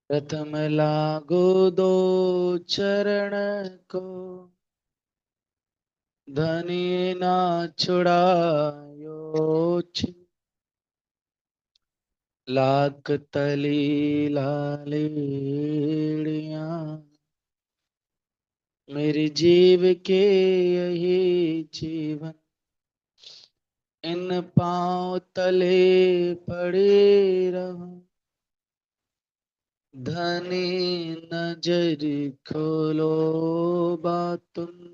प्रथम लागो दो चरण को, धनी ना छुड़ायो छिन। लाख तली लालेड़िया, मेरे जीव के यही जीवन। इन पांव तले पड़े रहूं, धनी नजर खोलो बातुम।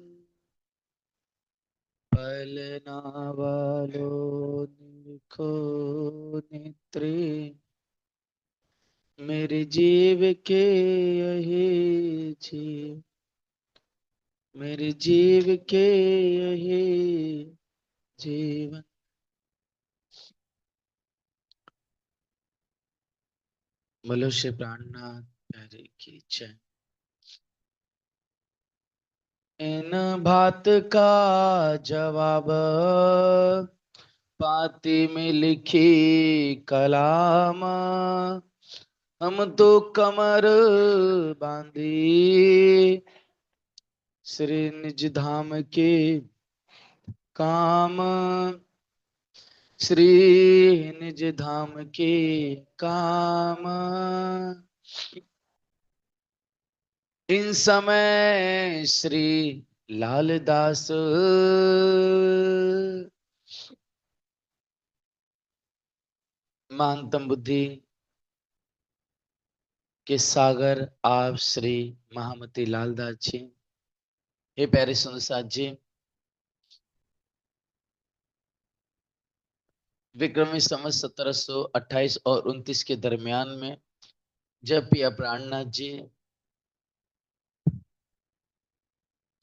पलना वालो निरखो नेत्रे, मेरे जीव के यही जीव। मेरे जीव के यही जीवन। मनुष्य प्राणनाथ प्यारे की जय। इन बात का जवाब पाती में लिखी कलाम, हम तो कमर बांधी श्री निज धाम के काम। श्री निज धाम के काम। इन समय श्री लालदास मानतम बुद्धि के सागर आप श्री महामती लालदास जी। हे प्यारे सुनसाद जी, विक्रमी संवत 1728 और 29 के दरमियान में जब पिया प्राणनाथ जी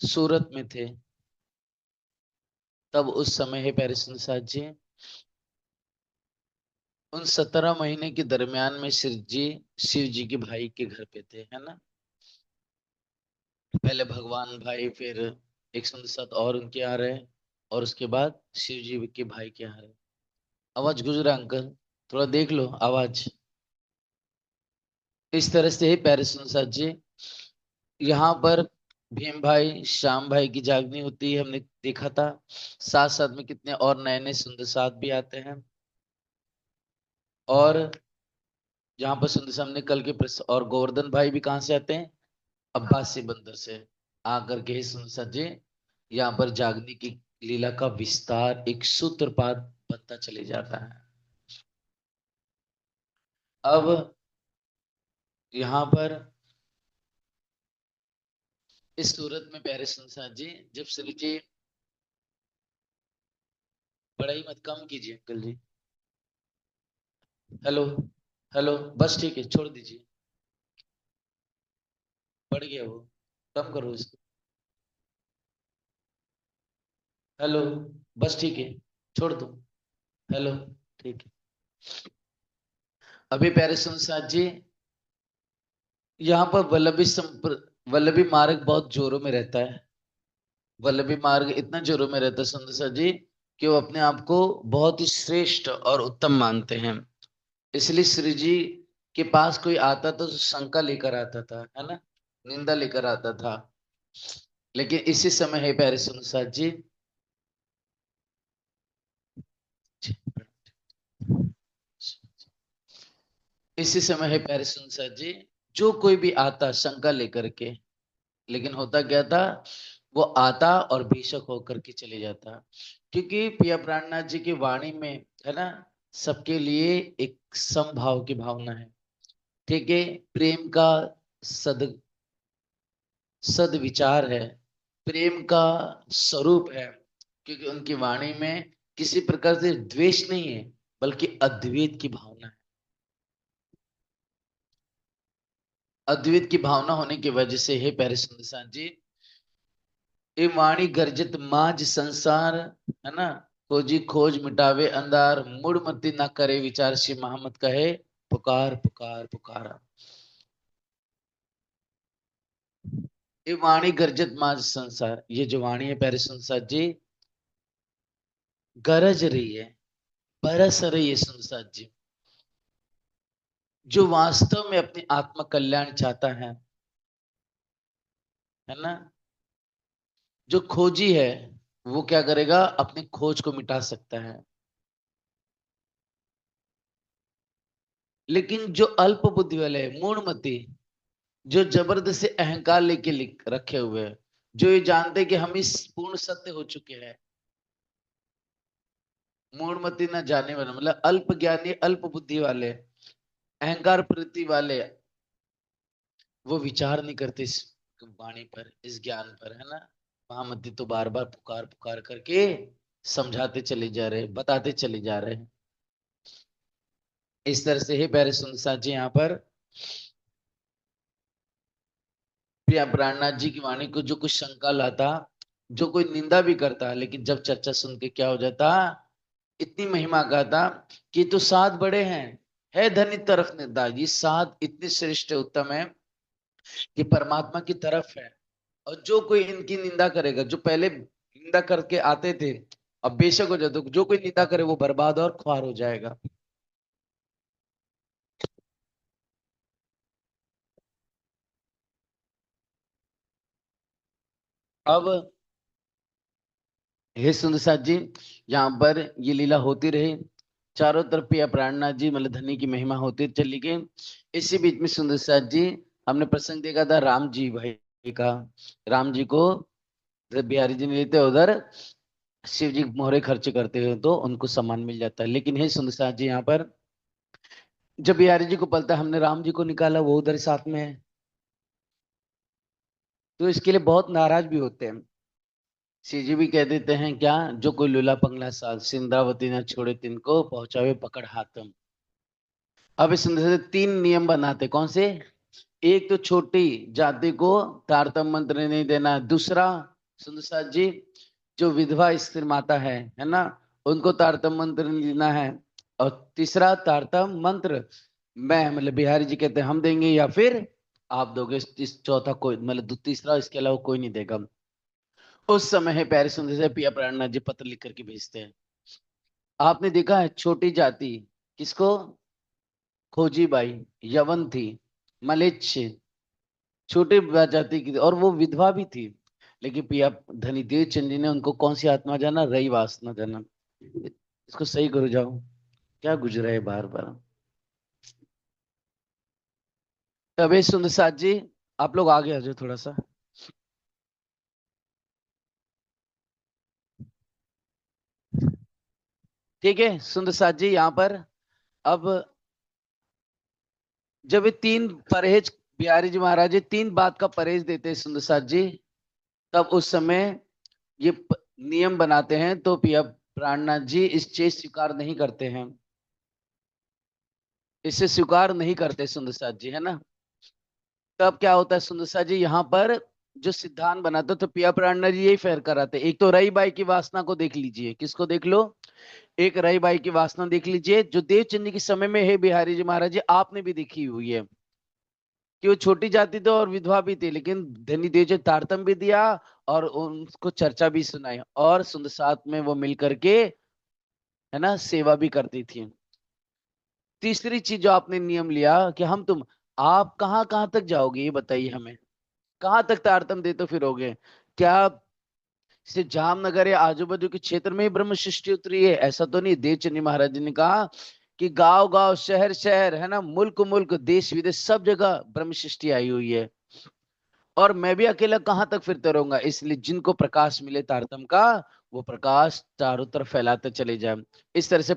सूरत में थे, तब उस समय हे प्यारे सुनसाद जी उन 17 महीने के दरमियान में शिव जी के भाई के घर पे थे, है ना। पहले भगवान भाई, फिर 107 और उनके आ रहे, और उसके बाद शिव जी के भाई के आ रहे। आवाज गुजरा अंकल, थोड़ा देख लो आवाज। इस तरह से प्यारे सुनसाद जी, यहाँ पर भीम भाई श्याम भाई की जागनी होती है, हमने देखा था। साथ साथ में कितने और नए नए सुंदर साथ भी आते हैं। और यहाँ पर सुंदर सामने कल के और गोवर्धन भाई भी कहाँ से आते हैं? अब्बासी बंदर से आकर के सुंदर साथ जी यहाँ पर जागनी की लीला का विस्तार एक सूत्रपात बनता चले जाता है। अब यहाँ पर इस सूरत में प्यारे संसार जी, जब श्री जी, बड़ाई मत कम कीजिए अंकल जी। हेलो, हेलो, बस ठीक है, छोड़ दीजिए, बढ़ गया वो, कम करो इसको। हेलो, बस ठीक है, छोड़ दो। हेलो, ठीक है। अभी प्यारे संसार जी, यहाँ पर वल्लभी मार्ग बहुत जोरों में रहता है। वल्लभी मार्ग इतना जोरों में रहता है सुंदर सा जी, कि वो अपने आप को बहुत ही श्रेष्ठ और उत्तम मानते हैं। इसलिए श्री जी के पास कोई आता तो शंका लेकर आता था, है ना, निंदा लेकर आता था। लेकिन इसी समय है प्यारे सुंदर सा जी, इसी समय है प्यारे सुंदर सा जी, जो कोई भी आता शंका लेकर के, लेकिन होता क्या था, वो आता और बेशक होकर के चले जाता। क्योंकि पिया प्राणनाथ जी की वाणी में, है ना, सबके लिए एक समभाव की भावना है। ठीक है, प्रेम का सद सद विचार है, प्रेम का स्वरूप है। क्योंकि उनकी वाणी में किसी प्रकार से द्वेष नहीं है, बल्कि अद्वैत की भावना है। अद्वैत की भावना होने की वजह से है प्यारे सुंदर जी, ए वाणी गर्जित माज संसार, है ना, खोजी खोज मिटावे अंधार, मुड़ मति ना करे विचार, श्री मोहम्मद कहे पुकार पुकार पुकारा। ये वाणी गर्जित माज संसार, ये जो वाणी है प्यारे संसार जी, गरज रही है, बरस रही है संसार जी। जो वास्तव में अपनी आत्मा कल्याण चाहता है ना, जो खोजी है, वो क्या करेगा, अपनी खोज को मिटा सकता है। लेकिन जो अल्प बुद्धि वाले मूढ़मती, जो जबरदस्ती अहंकार लेके लिख रखे हुए हैं, जो ये जानते हैं कि हम इस पूर्ण सत्य हो चुके हैं, मूढ़मती न जाने वाले मतलब अल्प ज्ञानी, अल्प बुद्धि वाले, अहंकार प्रवृत्ति वाले, वो विचार नहीं करते इस वाणी पर, इस ज्ञान पर, है ना। महामती तो बार बार पुकार पुकार करके समझाते चले जा रहे, बताते चले जा रहे हैं। इस तरह से ही प्यारे सुनसा जी यहाँ पर प्रिया प्राणनाथ जी की वाणी को जो कुछ शंका लाता, जो कोई निंदा भी करता, लेकिन जब चर्चा सुन के क्या हो जाता, इतनी महिमा गाता कि तो सात बड़े हैं, है धनी तरफ निंदा, ये सात इतने श्रेष्ठ उत्तम है कि परमात्मा की तरफ है। और जो कोई इनकी निंदा करेगा, जो पहले निंदा करके आते थे, अब बेशक हो जाए, तो जो कोई निंदा करे वो बर्बाद और ख्वार हो जाएगा। अब हे सुंदर साथ जी, यहाँ पर ये लीला होती रही, चारों तरफ पिया प्राणनाथ जी मतलब धनी की महिमा होती चली गई। इसी बीच में सुंदर साथ जी, हमने प्रसंग देखा था राम जी भाई का। राम जी को जब बिहारी जी ने लेते उधर शिव जी मोहरे खर्च करते हुए तो उनको सम्मान मिल जाता है। लेकिन हे सुंदर साथ जी, यहाँ पर जब बिहारी जी को पलता है हमने राम जी को निकाला, वो उधर साथ में है, तो इसके लिए बहुत नाराज भी होते हैं। शिव जी भी कह देते हैं क्या, जो कोई लूला पंगला साल सिंद्रावती न छोड़े तिनको पहुंचावे पकड़ हाथम। अब इस संदर्भ से तीन नियम बनाते, कौन से? एक तो छोटी जाति को तारतम मंत्र नहीं देना, दूसरा सुंदर साथ जी जो विधवा स्त्री माता है ना, उनको तारतम मंत्र नहीं देना है। और तीसरा तारतम मंत्र मैं मतलब बिहारी जी कहते हैं हम देंगे या फिर आप दोगे, इस चौथा कोई मतलब तीसरा इसके अलावा कोई नहीं देगा। उस समय है प्यारे सुंदर से पिया प्राणनाथ जी पत्र लिख करके भेजते हैं। आपने देखा है छोटी जाति किसको, खोजी बाई, यवन थी, मलेच्छ, छोटे जाति की थी, और वो विधवा भी थी। लेकिन पिया धनी देव चंद जी ने उनको कौन सी आत्मा जाना, रई वासना जाना। इसको सही करो जाओ, क्या गुजरा है बार बार। तबे सुंदर साथ जी, आप लोग आगे आ जाओ थोड़ा सा। ठीक है सुंदर साथ जी, यहाँ पर अब जब ये तीन परहेज, बिहारी जी महाराज जी तीन बात का परहेज देते हैं सुंदर साथ जी, तब उस समय ये नियम बनाते हैं, तो पिया प्राणनाथ जी इस चीज स्वीकार नहीं करते हैं, इसे स्वीकार नहीं करते सुंदर साथ जी, है ना। तब क्या होता है सुंदर साथ जी, यहाँ पर जो सिद्धांत बनाते तो पिया प्राणनाथ जी यही फेर कराते। एक तो रई बाई की वासना को देख लीजिए, किसको देख लो, एक रई बाई की वासना देख लीजिए, जो देवचंद जी के समय में है बिहारी जी महाराज जी आपने भी देखी हुई है, कि वो छोटी जाति तो और विधवा भी थी, लेकिन धनी देव जी तारतम भी दिया और उनको चर्चा भी सुनाई, और सुंदर साथ में वो मिल करके है ना सेवा भी करती थी। तीसरी चीज जो आपने नियम लिया कि हम तुम, आप कहाँ कहाँ तक जाओगे ये बताइए हमें, कहाँ तक तारतम देते फिरोगे? क्या सिर्फ जामनगर या आजू बाजू के क्षेत्र में ही ब्रह्म सृष्टि उतरी है? ऐसा तो नहीं। देवचंदी महाराज जी ने कहा कि गांव गांव शहर शहर है ना, मुल्क मुल्क देश विदेश सब जगह ब्रह्म सृष्टि आई हुई है, और मैं भी अकेला कहाँ तक फिरते रहूंगा, इसलिए जिनको प्रकाश मिले तारतम का, वो प्रकाश चारों तरफ फैलाते चले जाए। इस तरह से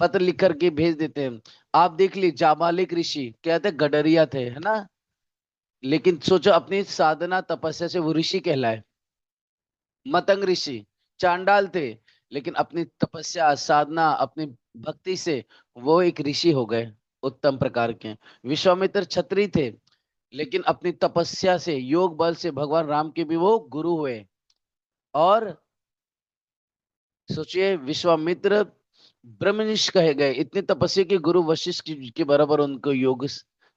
पत्र लिख करके भेज देते हैं। आप देख लीजिए जाबालिक ऋषि क्या थे, गडरिया थे है ना, लेकिन सोचो अपनी साधना तपस्या से वो ऋषि कहलाए। मतंग ऋषि चांडाल थे, लेकिन अपनी तपस्या साधना अपनी भक्ति से वो एक ऋषि हो गए, उत्तम प्रकार के। विश्वामित्र छत्री थे, लेकिन अपनी तपस्या से योग बल से भगवान राम के भी वो गुरु हुए। और सोचिए विश्वामित्र ब्रह्मनिष्ठ कहे गए, इतने तपस्या के गुरु वशिष्ठ के बराबर उनको योग,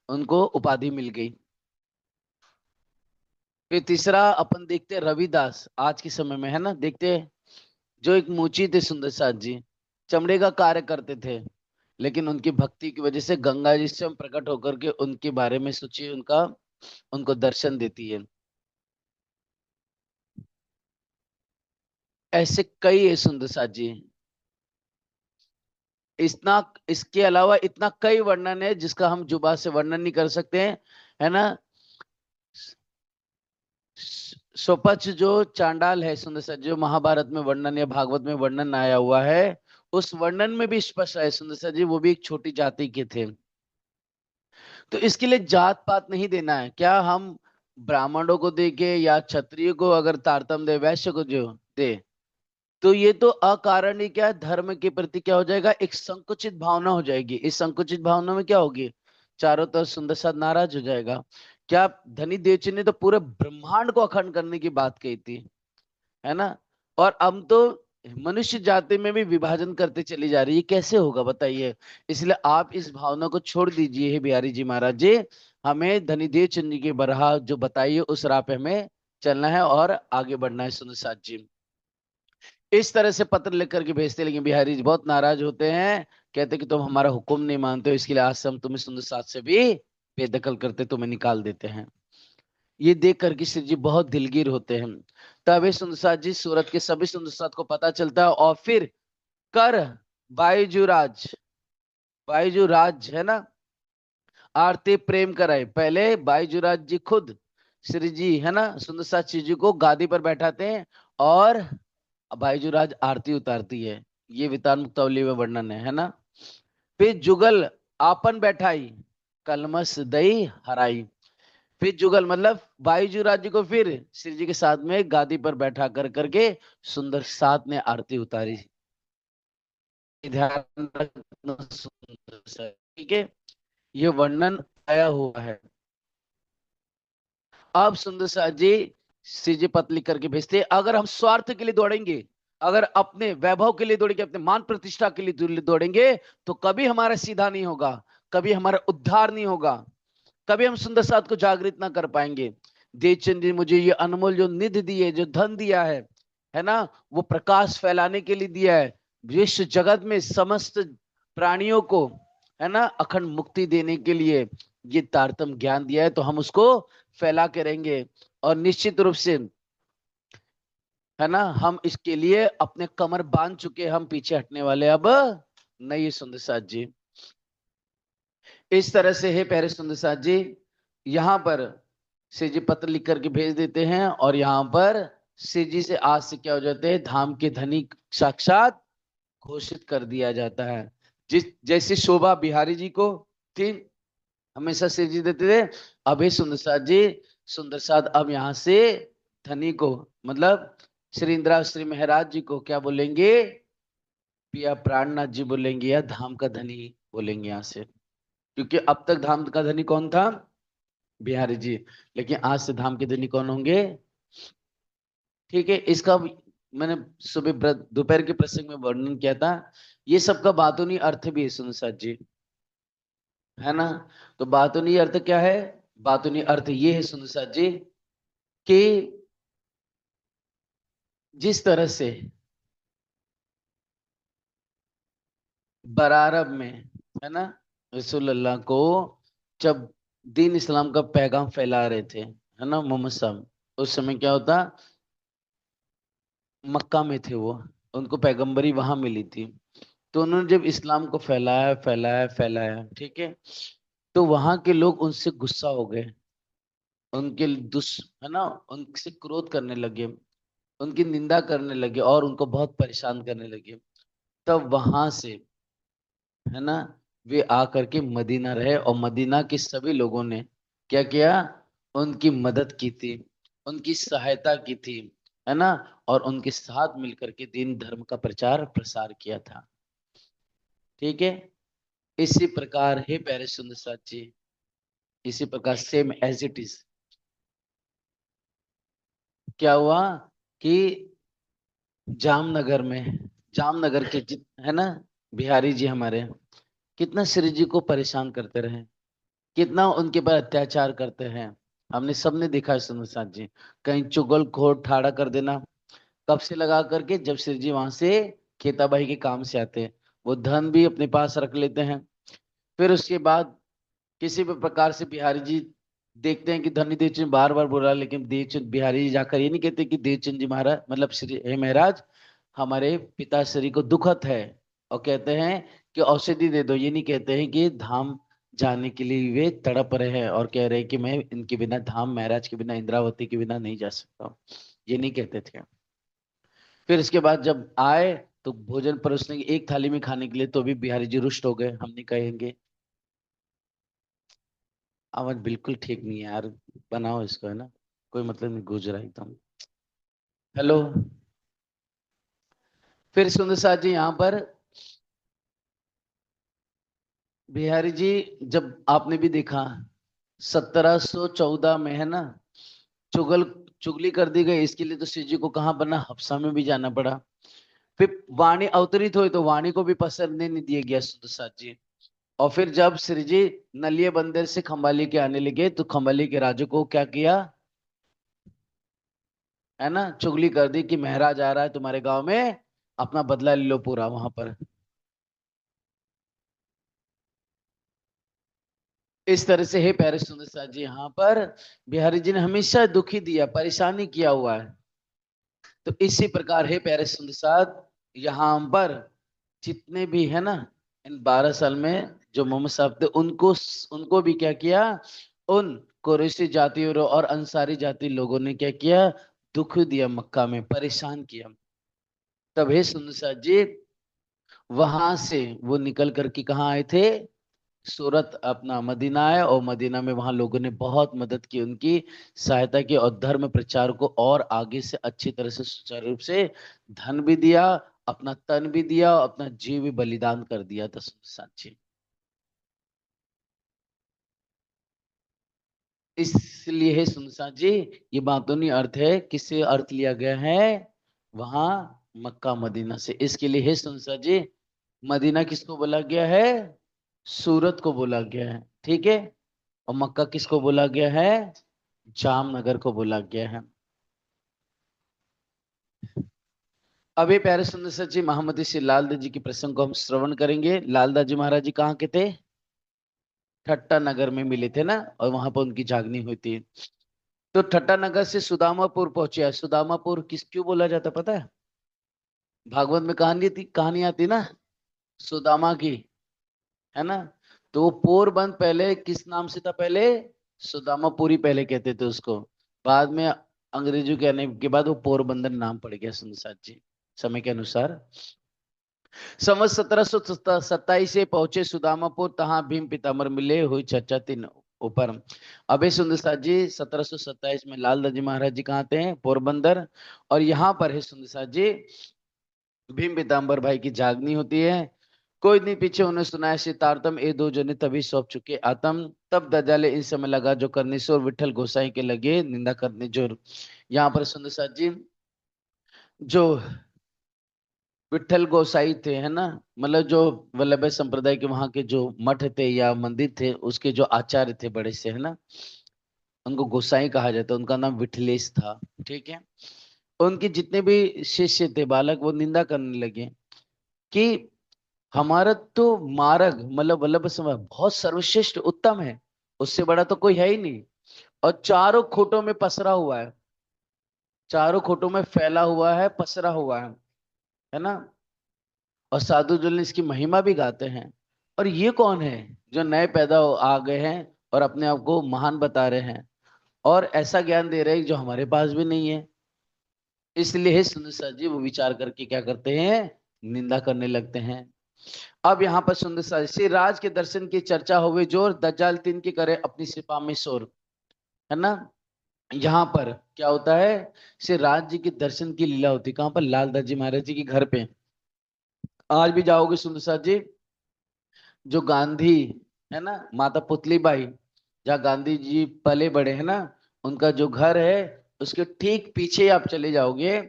उनको उपाधि मिल गई। फिर तीसरा अपन देखते हैं रविदास, आज के समय में है ना, देखते हैं जो एक मुची थे सुंदर साथ जी, चमड़े का कार्य करते थे, लेकिन उनकी भक्ति की वजह से गंगा जी स्वयं प्रकट होकर के उनके बारे में सोचिए, उनका उनको दर्शन देती है। ऐसे कई है सुंदर साथ जी। इतना, इसके अलावा इतना कई वर्णन है जिसका हम जुबा से वर्णन नहीं कर सकते हैं, है ना। सोपच जो चांडाल है सुंदर सा, जो महाभारत में वर्णन या भागवत में वर्णन आया हुआ है, उस वर्णन में भी स्पष्ट है सुंदर सा जी, वो भी एक छोटी जाति के थे। तो इसके लिए जात पात नहीं देना है, क्या हम ब्राह्मणों को दे के या क्षत्रिय को अगर तारतम्य दे, वैश्य को जो दे, तो ये तो अकारण ही क्या है, धर्म के प्रति क्या हो जाएगा, एक संकुचित भावना हो जाएगी। इस संकुचित भावना में क्या होगी, चारों तरफ सुंदर साथ नाराज हो जाएगा। क्या धनी देवची ने तो पूरे ब्रह्मांड को अखंड करने की बात कही थी, है ना। और हम तो मनुष्य जाति में भी विभाजन करते चली जा रही है, कैसे होगा बताइए। इसलिए आप इस भावना को छोड़ दीजिए हे बिहारी जी महाराज जी। हमें धनीदेव चंद जी की बरहा जो बताइए उस राह पे हमें चलना है और आगे बढ़ना है सुंदर साथ जी। इस तरह से पत्र लिख करके भेजते, लेकिन बिहारी जी बहुत नाराज होते हैं, कहते कि तुम हमारा हुक्म नहीं मानते हो, इसके लिए आज से हम तुम्हें सुंदर साथ से भी बेदखल करते, तुम्हें निकाल देते हैं। ये देख करके श्री जी बहुत दिलगीर होते हैं। तब ये सुंदरसाद जी सूरत के सभी सुंदरसाद को पता चलता है, और फिर कर बाईजूराज, बाईजूराज है ना, आरती प्रेम कराए। पहले बाईजूराज जी खुद श्री जी है ना सुंदरसाद श्री जी को गादी पर बैठाते हैं, और बाईजूराज आरती उतारती है। ये वितान मुक्तावली में वर्णन है ना। फिर जुगल आपन बैठाई, कलमस दई हराई। फिर जुगल मतलब बाईजू राज्य को फिर श्री जी के साथ में गादी पर बैठा कर करके सुंदर साथ ने आरती उतारी। ध्यान रखना सुंदर सा, ठीक है, ये वर्णन आया हुआ है। अब सुंदर सा जी श्री जी पत्र लिख करके भेजते हैं, अगर हम स्वार्थ के लिए दौड़ेंगे, अगर अपने वैभव के लिए दौड़ेंगे, अपने मान प्रतिष्ठा के लिए दौड़ेंगे, तो कभी हमारा सीधा नहीं होगा, कभी हमारा उद्धार नहीं होगा, कभी हम सुंदर साथ को जागृत ना कर पाएंगे। देवचंद जी मुझे ये अनमोल जो निधि दी है, जो धन दिया है ना, वो प्रकाश फैलाने के लिए दिया है, विश्व जगत में समस्त प्राणियों को है ना अखंड मुक्ति देने के लिए ये तारतम ज्ञान दिया है, तो हम उसको फैला के रहेंगे। और निश्चित रूप से है ना, हम इसके लिए अपने कमर बांध चुके, हम पीछे हटने वाले अब नहीं। सुंदर साथ जी इस तरह से है प्यारे सुंदर साथ जी, यहाँ पर श्री जी पत्र लिख करके भेज देते हैं, और यहाँ पर श्री जी से आज से क्या हो जाते हैं, धाम के धनी साक्षात घोषित कर दिया जाता है। जिस जैसी शोभा बिहारी जी को थी, हमेशा श्री जी देते थे, अभी सुंदर साथ जी, सुंदर साथ अब यहाँ से धनी को मतलब श्री इंदिरा श्री महाराज जी को क्या बोलेंगे, पिया प्राणनाथ जी बोलेंगे, या धाम का धनी बोलेंगे यहाँ से। क्योंकि अब तक धाम का धनी कौन था, बिहारी जी, लेकिन आज से धाम के धनी कौन होंगे। ठीक है, इसका मैंने सुबह दोपहर के प्रसंग में वर्णन किया था। ये सबका बातूनी अर्थ भी है सुनो साथ जी, है ना। तो बातूनी अर्थ क्या है, बातूनी अर्थ ये है सुनो साथ जी कि जिस तरह से बरारब में है ना रसूलुल्लाह को जब दीन इस्लाम का पैगाम फैला रहे थे, है ना मोहम्मद साहब, उस समय क्या होता, मक्का में थे वो, उनको पैगंबरी वहां मिली थी। तो उन्होंने जब इस्लाम को फैलाया फैलाया फैलाया, ठीक है, तो वहां के लोग उनसे गुस्सा हो गए, उनके है ना, उनसे क्रोध करने लगे, उनकी निंदा करने लगे, और उनको बहुत परेशान करने लगे। तब वहां से है ना वे आकर के मदीना रहे, और मदीना के सभी लोगों ने क्या किया, उनकी मदद की थी, उनकी सहायता की थी, है ना, और उनके साथ मिलकर के दीन धर्म का प्रचार प्रसार किया था। ठीक है, इसी प्रकार हे प्यारे सुंदर साथ जी, इसी प्रकार सेम एज इट इज क्या हुआ कि जामनगर में, जामनगर के है ना बिहारी जी हमारे, कितना श्री जी को परेशान करते रहे, कितना उनके पर अत्याचार करते हैं, हमने सबने देखा है सुंदर साथ जी। कहीं चुगलखोर ठाड़ा कर देना, कब से लगा करके, जब श्री जी वहां से खेताबाही के काम से आते हैं, वो धन भी अपने पास रख लेते हैं। फिर उसके बाद किसी भी प्रकार से बिहारी जी देखते हैं कि धनी देवचंद बार बार बोल रहा है, लेकिन देवचंद बिहारी जी जाकर ये नहीं कहते कि देवचंद जी महाराज मतलब श्री हे महाराज हमारे पिताश्री को दुखत है, और कहते हैं कि औषधि दे दो। ये नहीं कहते हैं कि धाम जाने के लिए वे तड़प रहे हैं और कह रहे हैं कि मैं इनके बिना धाम महाराज के बिना इंद्रावती के बिना नहीं जा सकता हूँ, ये नहीं कहते थे। फिर इसके बाद जब आए तो भोजन परोसने की एक थाली में खाने के लिए, तो भी बिहारी जी रुष्ट हो गए। हम नहीं कहेंगे, आवाज बिल्कुल ठीक नहीं है यार, बनाओ इसको, है ना, कोई मतलब नहीं, गूंज रहा है एकदम। हेलो। फिर सुंदर साथ जी यहाँ पर बिहारी जी, जब आपने भी देखा 1714 में, है ना, चुगल चुगली कर दी गई, इसके लिए तो श्री जी को कहाँ बना, हफ्सा में भी जाना पड़ा। फिर वाणी अवतरित हुई तो वाणी को भी पसंद नहीं दिया गया सुंदर साथ जी। और फिर जब श्री जी नलिया बंदर से खंबाली के आने लगे तो खंबाली के राजू को क्या किया, है ना, चुगली कर दी कि महाराज आ रहा है तुम्हारे गांव में, अपना बदला ले लो पूरा वहां पर। इस तरह से, हे प्यारे सुंदर साथ जी, यहाँ पर बिहारी जी ने हमेशा दुखी दिया, परेशानी किया हुआ है। तो इसी प्रकार, हे प्यारे सुंदर साथ, यहाँ पर जितने भी है ना, इन 12 साल में जो मोहम्मद साहब थे, उनको उनको भी क्या किया, उन कुरैशी जाति और अंसारी जाति लोगों ने क्या किया, दुख दिया, मक्का में परेशान किया। तब हे सुंदर साथ जी, वहां से वो निकल करके कहाँ आए थे, सूरत अपना मदीना आए, और मदीना में वहां लोगों ने बहुत मदद की, उनकी सहायता की, और धर्म प्रचार को और आगे से अच्छी तरह से सुचारू रूप से धन भी दिया, अपना तन भी दिया, और अपना जीव भी बलिदान कर दिया था साक्षी। इसलिए है सुनसा जी, ये बातों अर्थ है, किससे अर्थ लिया गया है, वहां मक्का मदीना से। इसके लिए है सुनसा जी, मदीना किसको बोला गया है, सूरत को बोला गया है, ठीक है। और मक्का किसको बोला गया है, जामनगर को बोला गया है। अभी प्यारे सुंदर सची महामती श्री लालदास जी की प्रसंग को हम श्रवण करेंगे। लालदास जी महाराज जी कहाँ के थे, ठट्टा नगर में मिले थे ना, और वहां पर उनकी जागनी हुई थी। तो ठट्टा नगर से सुदामापुर पहुंचे है। सुदामापुर किस क्यों बोला जाता पता है, भागवत में कहानी आती ना, सुदामा की, है ना। तो वो पोरबंद पहले किस नाम से था, पहले सुदामापुरी पहले कहते थे उसको, बाद में अंग्रेजों के आने के बाद वो पोरबंदर नाम पड़ गया सुनसाद जी, समय के अनुसार। संवत 1727 से पहुंचे सुदामापुर, तहां भीम पितामर मिले, हुई चर्चा तीन ऊपर। अबे सुंदर साथ जी 1727 में लाल दाजी महाराज जी कहाँ थे, पोरबंदर। और यहाँ पर है सुंदर साथ जी, भीम पीताम्बर भाई की जागनी होती है। कोई नहीं पीछे उन्हें सुनाया से तारतम, ए दो जने तभी सौंप चुके आतम। तब दजाले इन समय लगा जो करने से, और विठल गोसाई के लगे निंदा करने जोर। यहाँ पर सुंदर साथ जी, जो विठल गोसाई थे, है ना, मतलब जो वल्लभ संप्रदाय के वहां के जो मठ थे या मंदिर थे, उसके जो आचार्य थे बड़े से, है ना, उनको गोसाई कहा जाता है, उनका नाम विठलेश था, ठीक है। उनके जितने भी शिष्य थे, बालक, वो निंदा करने लगे कि हमारा तो मार्ग मतलब वल्लभ समय बहुत सर्वश्रेष्ठ उत्तम है, उससे बड़ा तो कोई है ही नहीं, और चारों खोटों में पसरा हुआ है, चारों खोटों में फैला हुआ है, पसरा हुआ है ना। और साधु जन इसकी महिमा भी गाते हैं। और ये कौन है जो नए आ गए हैं और अपने आप को महान बता रहे हैं, और ऐसा ज्ञान दे रहे हैं जो हमारे पास भी नहीं है। इसलिए सुंदर सर जी वो विचार करके क्या करते हैं, निंदा करने लगते हैं। अब यहाँ पर सुंदर सर श्री राज के दर्शन की चर्चा होवे जोर, दज्जाल तीन की करे अपनी सिपा में शोर, है ना। यहाँ पर क्या होता है, श्री राज जी के दर्शन की लीला होती है, कहाँ पर, लाल दास जी महाराज जी के घर पे। आज भी जाओगे सुंदर सर जी, जो गांधी, है ना, माता पुतली बाई, जहाँ गांधी जी पले बड़े, है ना, उनका जो घर है, उसके ठीक पीछे आप चले जाओगे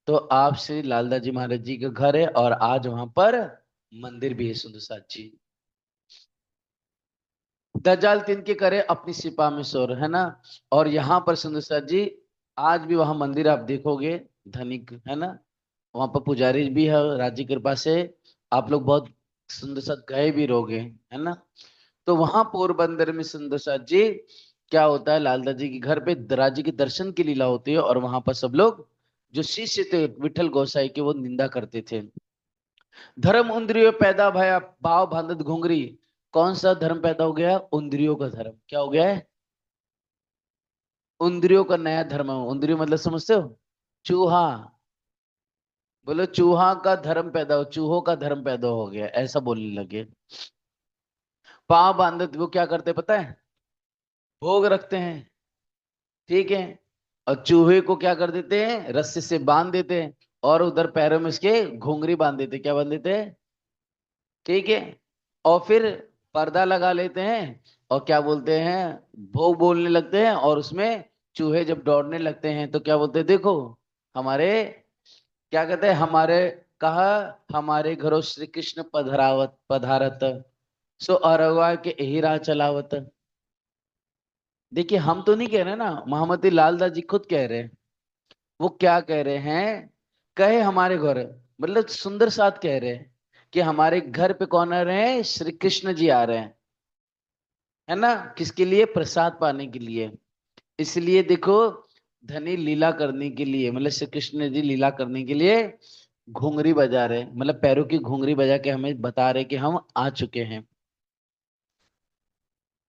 तो आप श्री लालदास जी महाराज जी का घर है, और आज वहां पर मंदिर भी है सुंदर साथ जी। दज्जाल तिन के करे अपनी सिपा में सोर, है ना। और यहाँ पर सुंदर साथ जी, आज भी वहां मंदिर आप देखोगे, धनिक, है ना, वहां पर पुजारी भी है, राज्य कृपा से आप लोग बहुत सुंदर साथ गए भी रहोगे, है ना। तो वहां पोरबंदर में सुंदर साथ जी क्या होता है, लालदा जी के घर पे दराजी के दर्शन की लीला होती है, और वहां पर सब लोग जो शिष्य थे विठल गोसाई के वो निंदा करते थे। धर्म इंद्रियो पैदा भया भाव बांधत घुंगरी। कौन सा धर्म पैदा हो गया? इंद्रियों का धर्म। क्या हो गया है? इंद्रियों का नया धर्म है। इंद्रियो मतलब समझते हो? चूहा। बोलो चूहा का धर्म पैदा हो, चूहों का धर्म पैदा हो गया, ऐसा बोलने लगे। पांव बांधत वो क्या करते पता है? भोग रखते हैं, ठीक है। और चूहे को क्या कर देते हैं? रस्सी से बांध देते हैं, और उधर पैरों में इसके घुंघरी बांध देते हैं। क्या बांध देते हैं? ठीक है। और फिर पर्दा लगा लेते हैं, और क्या बोलते हैं, भोग बोलने लगते हैं, और उसमें चूहे जब दौड़ने लगते हैं तो क्या बोलते हैं, देखो हमारे, क्या कहते हैं, हमारे, कहा हमारे घरों श्री कृष्ण पधरावत पधारत, सो अरवा के यही राह चलावत। देखिए हम तो नहीं कह रहे ना, महामती लालदास जी खुद कह रहे हैं। वो क्या कह रहे हैं? कहे हमारे घर, मतलब सुंदर साथ कह रहे हैं कि हमारे घर पे कौन आ रहे हैं? श्री कृष्ण जी आ रहे हैं, है ना। किसके लिए? प्रसाद पाने के लिए। इसलिए देखो, धनी लीला करने के लिए, मतलब श्री कृष्ण जी लीला करने के लिए घुंघरी बजा रहे हैं, मतलब पैरों की घुंघरी बजा के हमें बता रहे कि हम आ चुके हैं।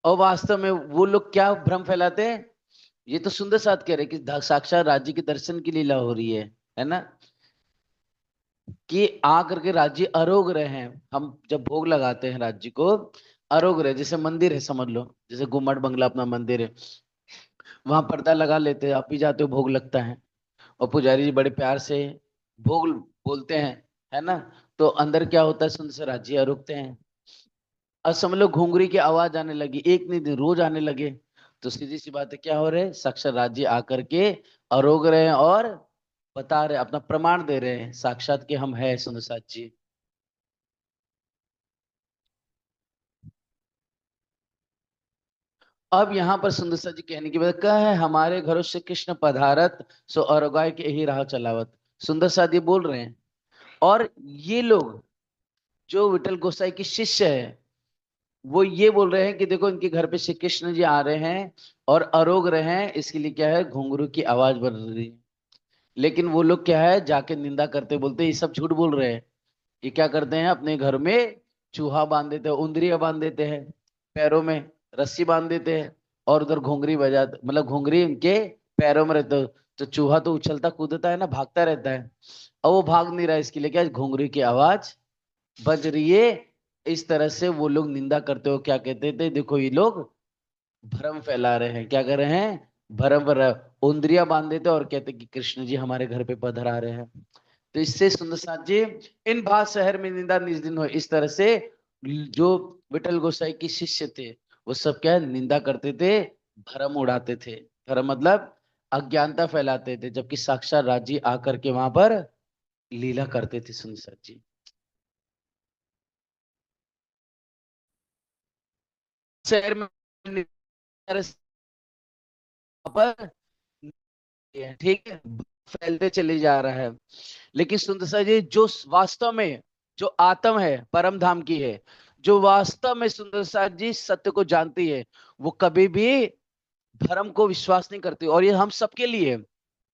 और वास्तव में वो लोग क्या भ्रम फैलाते हैं? ये तो सुंदर साथ कह रहे हैं कि साक्षात राज्य के दर्शन की लीला हो रही है ना। कि आ करके राज्य अरोग रहे हैं। हम जब भोग लगाते हैं राज्य को, अरोग रहे, जैसे मंदिर है समझ लो, जैसे गुम्मट बंगला अपना मंदिर है, वहां पर्दा लगा लेते हैं, आप भी जाते हो, भोग लगता है, और पुजारी जी बड़े प्यार से भोग बोलते हैं, है ना। तो अंदर क्या होता है? सुंदर से राज्य रुकते हैं। अब समझ लो घुंघरी की आवाज आने लगी, एक नहीं दिन रोज आने लगे, तो सीधी सी बात है, क्या हो रहे हैं? साक्षात राज्य आकर के अरोग रहे हैं, और बता रहे, अपना प्रमाण दे रहे हैं साक्षात के हम है सुंदर साथ जी। अब यहाँ पर सुंदर साथ जी कहने की बात क्या है? हमारे घरों से कृष्ण पधारत, सो अरोगाय के यही राह चलावत। सुंदर साथ जी बोल रहे हैं, और ये लोग जो विठल गोसाई की शिष्य है, वो ये बोल रहे हैं कि देखो इनके घर पे श्री कृष्ण जी आ रहे हैं, और अरोग रहे हैं, इसके लिए क्या है? घुंघरू की आवाज बन रही है। लेकिन वो लोग क्या है, जाके निंदा करते, बोलते ये सब झूठ बोल रहे हैं। ये क्या करते हैं? अपने घर में चूहा बांध देते हैं, उंदरिया बांध देते हैं, पैरों में रस्सी बांध देते हैं, और उधर घुंघरी बजा, मतलब घुंघरी उनके पैरों में रहते, तो चूहा तो उछलता कूदता है ना, भागता रहता है, और वो भाग नहीं रहा है, इसके लिए क्या? घुंघरी की आवाज बज रही है। इस तरह से वो लोग निंदा करते हो, क्या कहते थे, देखो ये लोग भ्रम फैला रहे हैं, क्या कर रहे हैं? भ्रम पर उंदरिया बांध देते और कहते कि कृष्ण जी हमारे घर पे पधरा रहे हैं। तो इससे सुंदर साथ जी, इन बात शहर में निंदा निज दिन हो, इस तरह से जो विठल गोसाई की शिष्य थे, वो सब क्या है? निंदा करते थे, भ्रम उड़ाते थे। भ्रम मतलब अज्ञानता फैलाते थे, जबकि साक्षात राजी आकर के वहां पर लीला करते थे सुंदर साथ जी। शहर में पर ठीक है, फैलते चले जा रहा है। लेकिन सुंदर सा जी, जो वास्तव में जो आत्म है परम धाम की है, जो वास्तव में सुंदर सा जी सत्य को जानती है, वो कभी भी धर्म को विश्वास नहीं करती। और ये हम सबके लिए,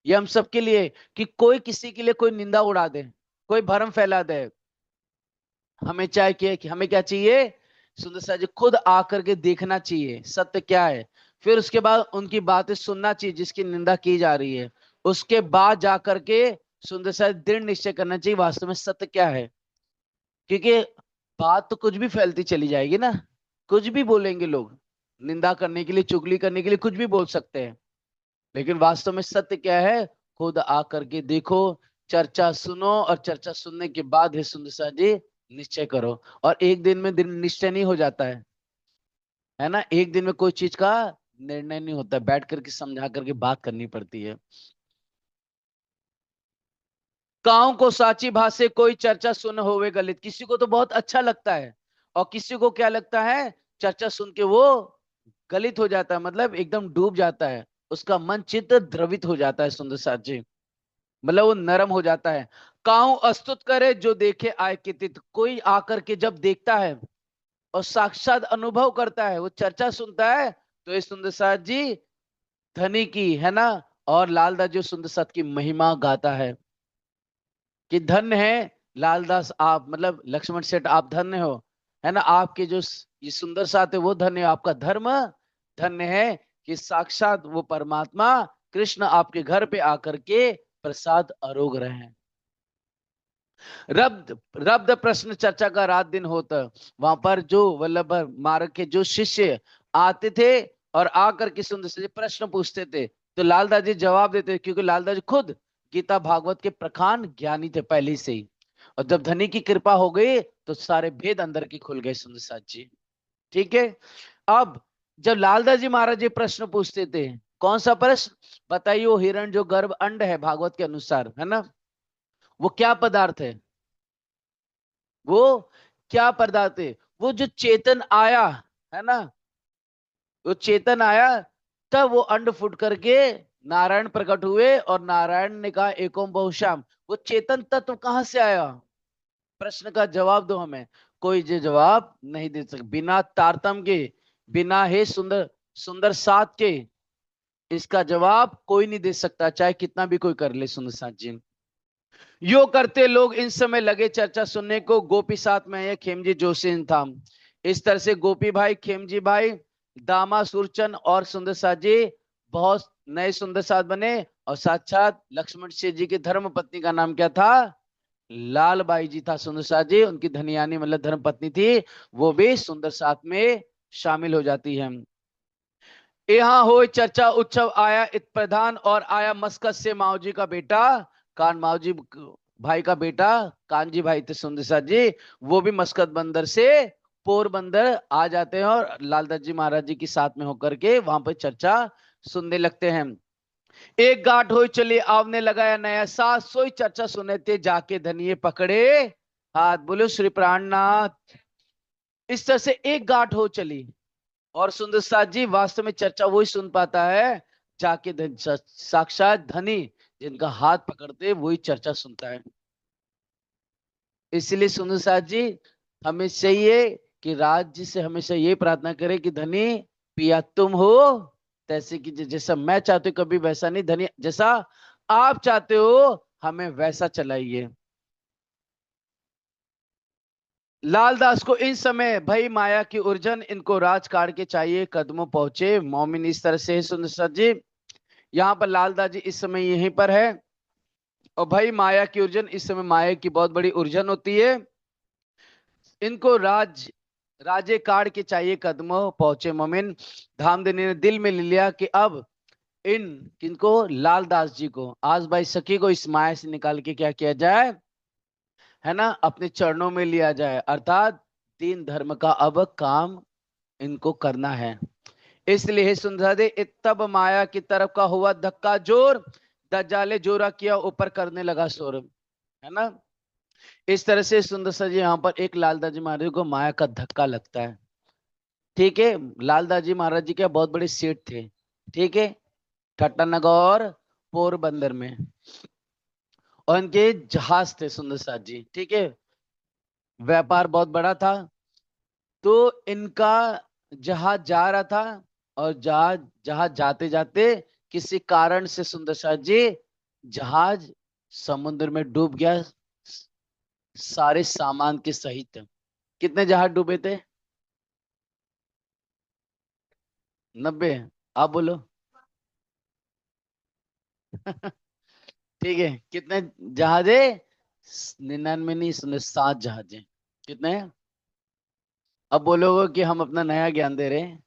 ये हम सबके लिए, कि कोई किसी के लिए कोई निंदा उड़ा दे, कोई भरम फैला दे, हमें चाहे कि हमें क्या चाहिए? सुंदर सा जी खुद आकर के देखना चाहिए सत्य क्या है, फिर उसके बाद उनकी बातें सुनना चाहिए जिसकी निंदा की जा रही है, उसके बाद जाकर के सुंदर सा दृढ़ निश्चय करना चाहिए वास्तव में सत्य क्या है। क्योंकि बात तो कुछ भी फैलती चली जाएगी ना, कुछ भी बोलेंगे लोग, निंदा करने के लिए, चुगली करने के लिए कुछ भी बोल सकते हैं, लेकिन वास्तव में सत्य क्या है? खुद आकर के देखो, चर्चा सुनो, और चर्चा सुनने के बाद है सुंदर सा जी निश्चय करो। और एक दिन में दिन निश्चय नहीं हो जाता है ना। एक दिन में कोई चीज का निर्णय नहीं होता, बैठ करके समझा करके बात करनी पड़ती है। काऊ को साची भाषे कोई चर्चा सुन होवे गलित। किसी को तो बहुत अच्छा लगता है, और किसी को क्या लगता है? चर्चा सुन के वो गलित हो जाता है, मतलब एकदम डूब जाता है, उसका मन चित्त द्रवित हो जाता है सुंदर साथ जी। मतलब वो नरम हो जाता है। काहू अस्तुत करे जो देखे आए कितित, कोई आकर के जब देखता है और साक्षात अनुभव करता है, वो चर्चा सुनता है, तो ये सुंदर साथ जी धनी की है ना, और लालदास जो सुंदर साथ की महिमा गाता है कि धन्य है लालदास आप, मतलब लक्ष्मण सेठ आप धन्य हो, है ना, आपके जो ये सुंदर साथ है वो धन्य है, आपका धर्म धन्य है कि साक्षात वो परमात्मा कृष्ण आपके घर पे आकर के प्रसाद आरोग रहे हैं। रब्द रब्द प्रश्न चर्चा का रात दिन होता, वहां पर जो वल्लभ मार्ग के जो शिष्य आते थे और आकर के सुंदर से प्रश्न पूछते थे, तो लालदास जी जवाब देते, क्योंकि लालदास जी खुद गीता भागवत के प्रखान ज्ञानी थे पहले से ही, और जब धनी की कृपा हो गई तो सारे भेद अंदर के खुल गए सुंदर साथ जी। ठीक है। अब जब लालदास जी महाराज जी प्रश्न पूछते थे, कौन सा प्रश्न बताइए, वो हिरण जो गर्भ अंड है भागवत के अनुसार, है ना, वो क्या पदार्थ है, वो क्या पदार्थ है, वो जो चेतन आया, है ना, वो चेतन आया, तब वो अंड फूट करके नारायण प्रकट हुए, और नारायण ने कहा एकोम बहुश्याम, वो चेतन तत्व कहां से आया, प्रश्न का जवाब दो हमें। कोई जो जवाब नहीं दे सकता, बिना तारतम के, बिना हे सुंदर सुंदर साथ के इसका जवाब कोई नहीं दे सकता, चाहे कितना भी कोई कर ले सुंदर साथ जी। यो करते लोग इन समय लगे चर्चा सुनने को, गोपी साथ में है खेमजी जोशी था। इस तरह से गोपी भाई, खेमजी भाई, दामा सुरचन और सुंदर साथ जी बहुत नए सुंदर साथ बने, और साक्षात लक्ष्मण सिंह जी की धर्म पत्नी का नाम क्या था, लाल बाई जी था सुंदर साथ जी, उनकी धनियानी मतलब धर्म पत्नी थी, वो भी सुंदर साथ में शामिल हो जाती है। यहाँ हो चर्चा उत्सव आया इत प्रधान, और आया मस्कत से माओजी का बेटा कान, माओजी भाई का बेटा कानजी भाई थे सुंदर साथ जी, वो भी मस्कत बंदर से पोरबंदर आ जाते हैं, और लालदास जी महाराज जी के साथ में होकर के वहां पर चर्चा सुनने लगते हैं। एक गांठ हो चली आवने लगाया नया सास, सोई चर्चा सुने थे जाके धनिये पकड़े हाथ, बोलो श्री प्राणनाथ। इस तरह से एक गांठ हो चली, और सुंदर साथ जी वास्तव में चर्चा वही सुन पाता है जाके साक्षात धनी जिनका हाथ पकड़ते वही चर्चा सुनता है। इसलिए सुंदर साथ जी हमें चाहिए कि राज्य से हमेशा ये प्रार्थना करें कि धनी पिया तुम हो तैसे कि जैसा मैं चाहते हो कभी वैसा नहीं, धनी जैसा आप चाहते हो हमें वैसा चलाइए। लालदास को इन समय भई माया की उर्जन, इनको राजकाट के चाहिए कदमों पहुंचे मोमिन, इस तरह से सुंदर साथ जी यहाँ पर लालदास जी इस समय यहीं पर है, और भाई माया की उर्जन, इस समय माया की बहुत बड़ी उर्जन होती है, इनको राजे काट के चाहिए कदमों पहुंचे मोमिन। धामधनी ने दिल में ले लिया कि अब इन किनको लालदास जी को, आज भाई सखी को इस माया से निकाल के क्या किया जाए, है ना, अपने चरणों में लिया जाए, अर्थात तीन धर्म का अब काम इनको करना है। इसलिए हे सुंदर तब माया की तरफ का हुआ धक्का जोर, दज्जाले जोरा किया ऊपर करने लगा शोर, है ना। इस तरह से सुंदर सा जी यहाँ पर एक लालदास जी महाराज को माया का धक्का लगता है। ठीक है, लालदास जी महाराज जी के बहुत बड़े सेठ थे, ठीक है, ठट्टानगर पोरबंदर में, और इनके जहाज थे सुंदर साथ जी, ठीक है, व्यापार बहुत बड़ा था। तो इनका जहाज जा रहा था, और जहाज जहाज जाते जाते किसी कारण से सुंदर साथ जी जहाज समुद्र में डूब गया, सारे सामान के सहित। कितने जहाज डूबे थे, 90, आप बोलो। ठीक है, कितने जहाज है, 99 नहीं सुने, 7 जहाज है। कितने हैं? अब बोलोगे कि हम अपना नया ज्ञान दे रहे हैं,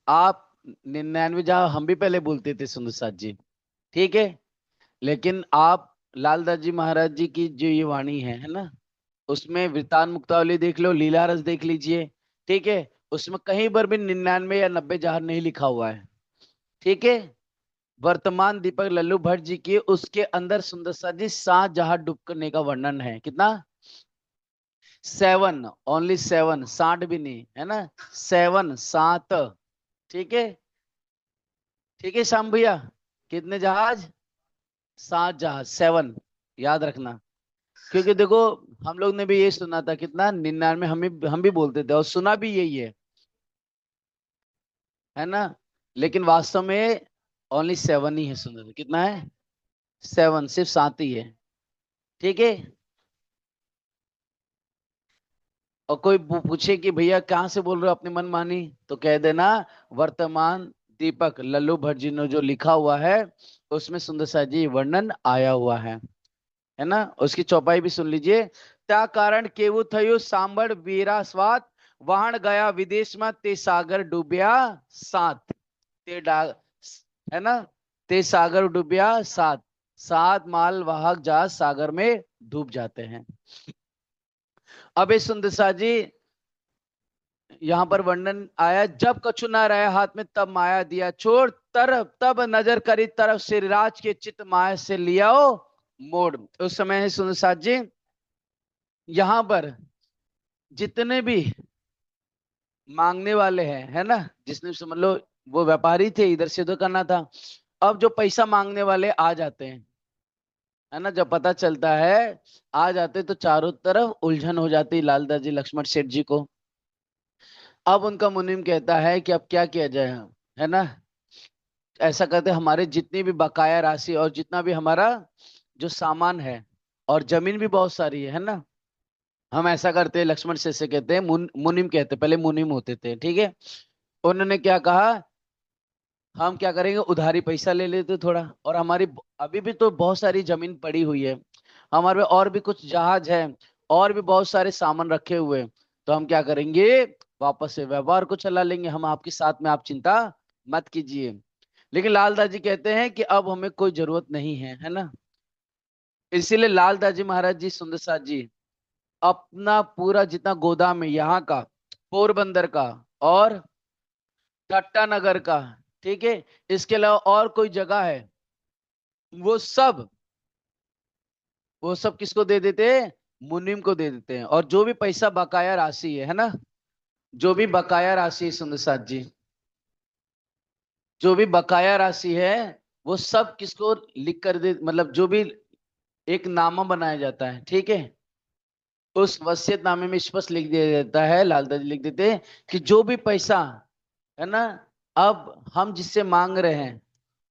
आप 99 जहाज हम भी पहले बोलते थे सुंदर साथ जी, ठीक है, लेकिन आप लालदास जी महाराज जी की जो ये वाणी है ना, उसमें वृतान मुक्तावली देख लो, लीला रस देख लीजिए, ठीक है, उसमें कहीं पर भी 99 या 90 जहाज नहीं लिखा हुआ है, ठीक है। वर्तमान दीपक लल्लू भट्ट जी की उसके अंदर सुंदर सा जी 7 जहाज डूबने का वर्णन है, कितना, 7, ओनली 7, 60 भी नहीं, है ना, 7, 7, ठीक है, ठीक है श्याम भैया, कितने जहाज, 7 जहाज, 7, याद रखना। क्योंकि देखो, हम लोग ने भी ये सुना था, कितना 99, हम भी बोलते थे और सुना भी यही है ना। लेकिन वास्तव में ओनली 7 ही है, सुंदर, कितना है? 7, सिर्फ 7 ही है। ठीक है। और कोई पूछे कि भैया कहाँ से बोल रहे हो अपनी मनमानी, तो कह देना वर्तमान दीपक लल्लू भट्ट जी ने जो लिखा हुआ है, उसमें सुंदर सा जी वर्णन आया हुआ है ना। उसकी चौपाई भी सुन लीजिए। त्या कारण केवु थयु सांबड़ वीरा स्वात, वहां गया विदेश में ते सागर डूबिया सात। ते डा है ना, ते सागर डूबिया सात। 7 माल वाहक जहाज सागर में डूब जाते हैं। अबे सुंदर सा जी, यहाँ पर वर्णन आया, जब कछु ना रहे हाथ में तब माया दिया छोड़, तरफ तब नजर करी तरफ श्रीराज के चित माया से लिया मोड़। उस समय है सुंदर साथ जी, यहाँ पर जितने भी मांगने वाले हैं, है ना, जिसने समझ लो वो व्यापारी थे, इधर से उधर करना था। अब जो पैसा मांगने वाले आ जाते हैं, है ना, जब पता चलता है, आ जाते तो चारों तरफ उलझन हो जाती लालदास जी लक्ष्मण सेठ जी को। अब उनका मुनीम कहता है कि अब क्या किया जाए, है ना। ऐसा करते, हमारे जितनी भी बकाया राशि और जितना भी हमारा जो सामान है, और जमीन भी बहुत सारी है ना, हम ऐसा करते हैं, लक्ष्मण से कहते हैं, मुनिम कहते, पहले मुनिम होते थे, ठीक है। उन्होंने क्या कहा, हम क्या करेंगे, उधारी पैसा ले लेते थोड़ा, और हमारी अभी भी तो बहुत सारी जमीन पड़ी हुई है, हमारे पे और भी कुछ जहाज है, और भी बहुत सारे सामान रखे हुए हैं। तो हम क्या करेंगे, वापस से व्यवहार को चला लेंगे, हम आपके साथ में, आप चिंता मत कीजिए। लेकिन लालदास जी कहते हैं कि अब हमें कोई जरूरत नहीं है ना। इसीलिए लालदास जी महाराज जी सुंदर साथ जी अपना पूरा जितना गोदाम है यहाँ का, पोरबंदर का, और ठट्टा नगर का, ठीक है, इसके अलावा और कोई जगह है, वो सब वो सब किसको दे देते हैं? मुनीम को दे देते हैं। और जो भी पैसा बकाया राशि है ना, जो भी बकाया राशि है सुंदर साथ जी, जो भी बकाया राशि है, वो सब किसको लिख कर दे, मतलब जो भी एक नामा बनाया जाता है, ठीक है, उस वसीयतनामे में स्पष्ट लिख दिया जाता है, लालदास जी लिख देते हैं कि जो भी पैसा, है ना, अब हम जिससे मांग रहे हैं,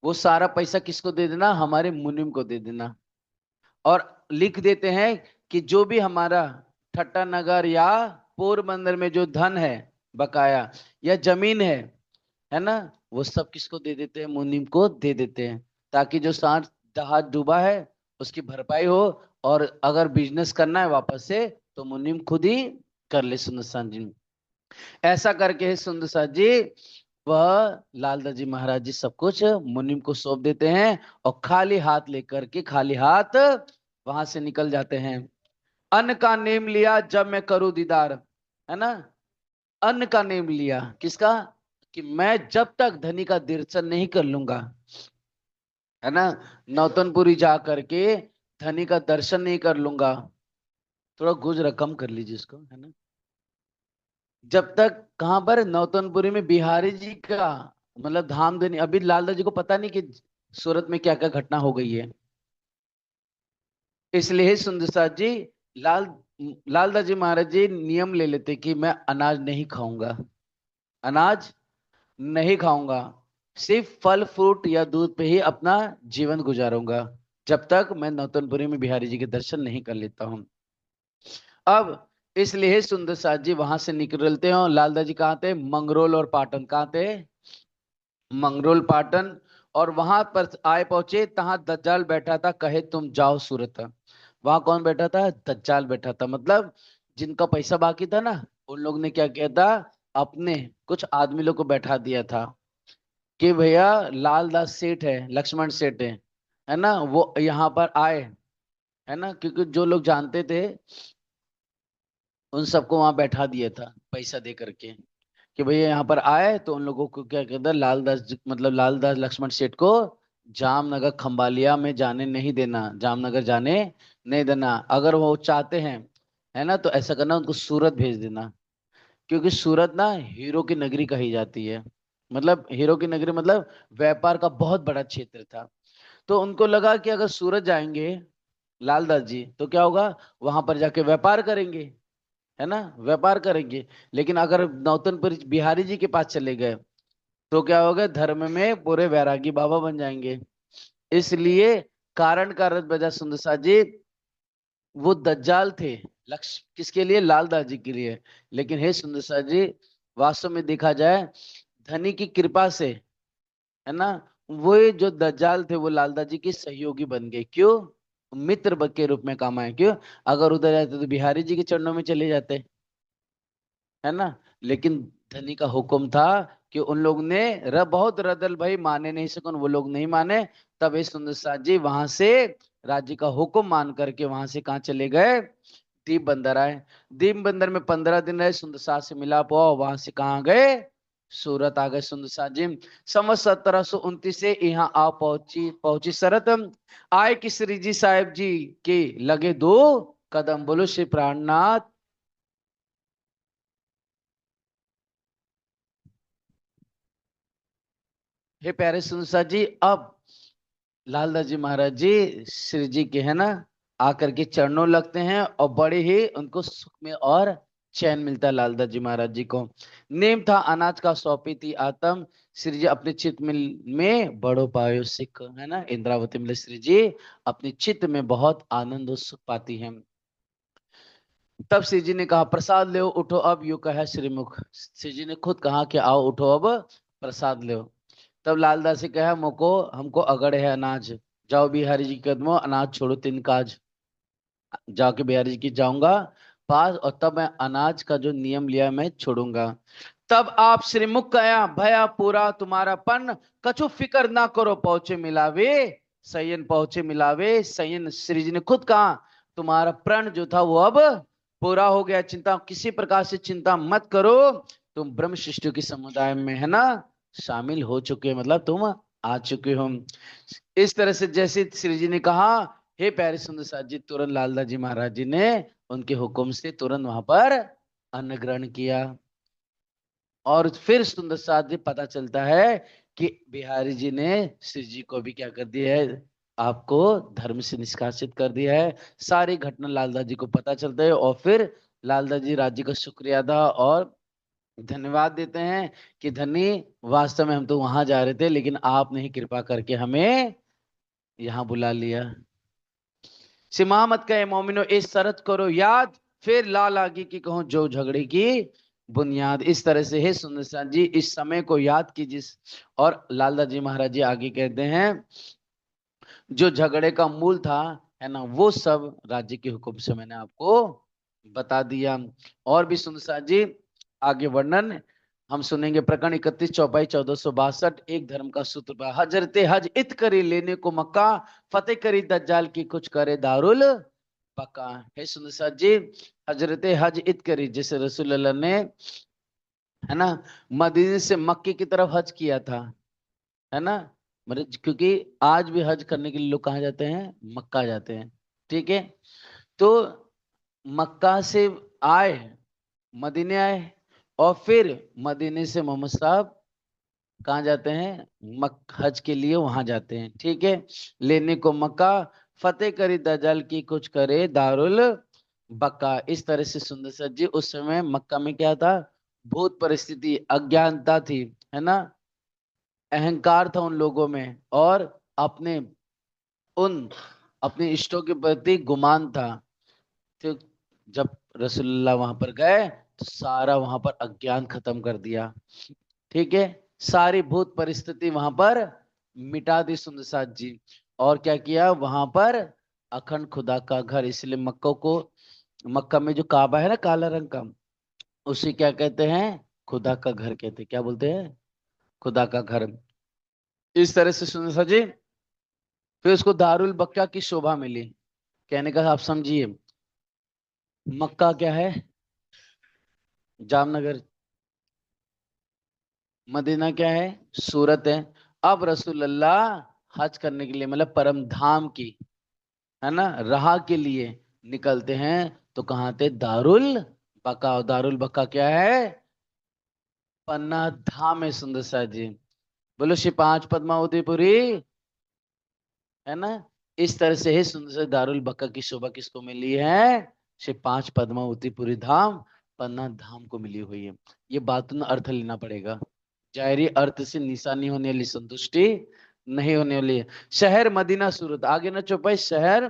वो सारा पैसा किसको दे देना? हमारे मुनिम को दे देना। और लिख देते हैं कि जो भी हमारा ठट्टा नगर या पोरबंदर में जो धन है बकाया, या जमीन है ना, वो सब किसको दे देते हैं? मुनीम को दे देते हैं, ताकि जो सांड जहाज डूबा है उसकी भरपाई हो, और अगर बिजनेस करना है वापस से, तो मुनीम खुद ही कर ले सुंदर जी। ऐसा करके है सुंदर जी, वह लालदास जी महाराज जी सब कुछ मुनीम को सौंप देते हैं, और खाली हाथ लेकर के, खाली हाथ वहां से निकल जाते हैं। अन्न का नेम लिया जब मैं करूं दीदार, है ना, अन्न का नेम लिया, किसका? कि मैं जब तक धनी का दर्शन नहीं कर लूंगा, है ना, नौतनपुरी जा करके धनी का दर्शन नहीं कर लूंगा, थोड़ा गुज रकम कर लीजिए इसको, है ना। जब तक, कहां पर? नौतनपुरी में बिहारी जी का, मतलब धाम देने, अभी लालदास जी को पता नहीं कि सूरत में क्या क्या घटना हो गई है। इसलिए सुंदर साथ जी, लाल लालदास जी महाराज जी नियम ले लेते कि मैं अनाज नहीं खाऊंगा, अनाज नहीं खाऊंगा, सिर्फ फल फ्रूट या दूध पे ही अपना जीवन गुजारूंगा, जब तक मैं नौतनपुरी में बिहारी जी के दर्शन नहीं कर लेता हूँ। अब इसलिए सुंदर साथ जी वहां से निकलते हैं, और लालदास जी कहाँ थे? मंगरोल और पाटन, कहाँ थे? मंगरोल पाटन। और वहां पर आए पहुंचे, तहां दज्जाल बैठा था, कहे तुम जाओ सूरत। वहां कौन बैठा था? दज्जाल बैठा था, मतलब जिनका पैसा बाकी था ना, उन लोग ने क्या किया था, अपने कुछ आदमी लोग को बैठा दिया था कि भैया लालदास सेठ है, लक्ष्मण सेठ है ना, वो यहाँ पर आए, है ना, क्योंकि जो लोग जानते थे उन सबको वहां बैठा दिया था पैसा दे करके, कि भैया यहाँ पर आए तो उन लोगों को क्या कहता है, मतलब लालदास लक्ष्मण सेठ को जामनगर खंबालिया में जाने नहीं देना, जामनगर जाने नहीं देना। अगर वो चाहते हैं, है ना, तो ऐसा करना, उनको सूरत भेज देना, क्योंकि सूरत ना हीरो की नगरी कही जाती है, मतलब हीरो की नगरी, मतलब व्यापार का बहुत बड़ा क्षेत्र था। तो उनको लगा कि अगर सूरत जाएंगे लालदास जी तो क्या होगा, वहां पर जाके व्यापार करेंगे, है ना, व्यापार करेंगे। लेकिन अगर नौतनपुर बिहारी जी के पास चले गए तो क्या होगा, धर्म में पूरे वैरागी बाबा बन जाएंगे। इसलिए कारण का रथ बजा सुंदर साथ जी, वो दज्जाल थे लक्ष्य किसके लिए, लालदास जी के लिए। लेकिन हे सुंदर साथ जी, वास्तव में देखा जाए धनी की कृपा से, है ना, वो जो दज्जाल थे वो लालदास जी के सहयोगी बन गए। क्यों, मित्र के रूप में काम आए। क्यों, अगर उधर जाते तो बिहारी जी के चरणों में चले जाते, है ना। लेकिन धनी का हुक्म था कि उन लोग ने बहुत रदल भाई माने नहीं, सकन वो लोग नहीं माने। तब ये सुंदर साथ जी वहां से राज्य का हुक्म मान करके वहां से कहा चले गए, दीप बंदर आए। दीप बंदर में 15 दिन रहे, सुंदर साथ से मिलाप हुआ, वहां से कहाँ गए, सूरत आ गए सुंदर साथ जी। संवत 1729 से यहाँ आ पहुंची पहुंची शरत, आए कि श्री जी साहेब जी के लगे 2 कदम। बोलो श्री प्राणनाथ। हे प्यारे सुंदर साथ जी, अब लालदास जी महाराज जी श्री जी के, है ना, आकर के चरणों लगते हैं और बड़े ही उनको सुख में और चैन मिलता है लालदास जी महाराज जी को। नेम था अनाज का सौंपी थी आत्म, श्री जी अपने चित्त में बड़ो पायो सिख, है ना, इंद्रावती मिले श्री जी अपने चित्त में बहुत आनंद और सुख पाती हैं। तब श्री जी ने कहा प्रसाद ले उठो अब, यू कहा श्रीमुख। श्री जी ने खुद कहा कि आओ उठो अब प्रसाद ले। तब लालदास से कहा मुको हमको अगड़ है अनाज, जाओ बिहारी जी के कदमों अनाज छोड़ो तीन काज। जाके बिहारी जी की जाऊंगा पास, और तब मैं अनाज का जो नियम लिया मैं छोड़ूंगा। तब आप श्रीमुख कया भया पूरा तुम्हारा पन, कछु फिकर ना करो पहुंचे मिलावे, सयन पहुंचे मिलावे सयन। श्री जी ने खुद कहा तुम्हारा प्रण जो था वो अब पूरा हो गया, चिंता किसी प्रकार से चिंता मत करो, तुम ब्रह्म सृष्टि के समुदाय में, है ना, शामिल हो चुके, मतलब तुम आ चुके हो। इस तरह से जैसे श्री जी ने कहा, हे प्यारे सुंदर साथ जी, तुरंत लालदास जी महाराज जी ने उनके हुक्म से तुरंत वहां पर अन्न ग्रहण किया। और फिर सुंदर साथ जी पता चलता है कि बिहारी जी ने श्री जी को भी क्या कर दिया है, आपको धर्म से निष्कासित कर दिया है। सारी घटना लालदास जी को पता चलता है और फिर लालदास जी राज्य का शुक्रिया अदा और धन्यवाद देते हैं कि धनी, वास्तव में हम तो वहां जा रहे थे लेकिन आपने ही कृपा करके हमें यहाँ बुला लिया। सिमा मत कहे मोमिनो इस शरत करो याद, फिर लाल आगे की कहूं जो झगड़े की बुनियाद। इस तरह से है सुंदर साथ जी, इस समय को याद कीजिए। और लालदास जी महाराज जी आगे कहते हैं जो झगड़े का मूल था, है ना, वो सब राज्य के हुक्म से मैंने आपको बता दिया। और भी सुंदर साथ जी आगे वर्णन हम सुनेंगे। प्रकरण 31 चौपाई 1462, एक धर्म का सूत्र पर हजरते हज इत करी लेने को मक्का, फतेह करी दज्जाल की कुछ करे दारुल पक्का। है सुंदर साथ जी, हजरते हज इत करी, जैसे रसूल अल्लाह ने, है ना, मदीने से मक्के की तरफ हज किया था, है ना, मतलब क्योंकि आज भी हज करने के लिए लोग कहाँ जाते हैं, मक्का जाते हैं, ठीक है। तो मक्का से आए, मदीने आए, और फिर मदीने से मोहम्मद साहब कहाँ जाते हैं, हज के लिए वहां जाते हैं, ठीक है। लेने को मक्का, फतेह करी दज्जाल की कुछ करे दारुल बक्का। इस तरह से सुंदर सर जी उस समय मक्का में क्या था, भूत परिस्थिति, अज्ञानता थी, है ना, अहंकार था उन लोगों में, और अपने उन अपने इष्टों के प्रति गुमान था। तो जब रसूलुल्लाह वहां पर गए तो सारा वहां पर अज्ञान खत्म कर दिया, ठीक है। सारी भूत परिस्थिति वहां पर मिटा दी सुंदर साथ जी। और क्या किया वहां पर, अखंड खुदा का घर, इसलिए मक्का को, मक्का में जो काबा है ना काला रंग का, उसे क्या कहते हैं, खुदा का घर कहते हैं। क्या बोलते हैं, खुदा का घर। इस तरह से सुंदर साथ जी फिर उसको दारुल बक्का की शोभा मिली। कहने का आप समझिए, मक्का क्या है, जामनगर, मदीना क्या है, सूरत है। अब रसूलुल्लाह हज करने के लिए, मतलब परम धाम की, है ना, राह के लिए निकलते हैं तो कहाँ थे, दारुल बका। और दारुल बका क्या है, पन्ना धाम है सुंदर सा जी। बोलो श्री पांच पद्मावतीपुरी, है ना। इस तरह से हे सुंदर से दारुल बक्का की शोभा किसको मिली है? से 5 पद्मावती पूरी धाम पन्ना धाम को मिली हुई है। ये बात ना अर्थ लेना पड़ेगा। जाहिरी अर्थ से निशानी होने वाली संतुष्टि नहीं होने वाली है। शहर मदीना सूरत, आगे ना चौपाई, शहर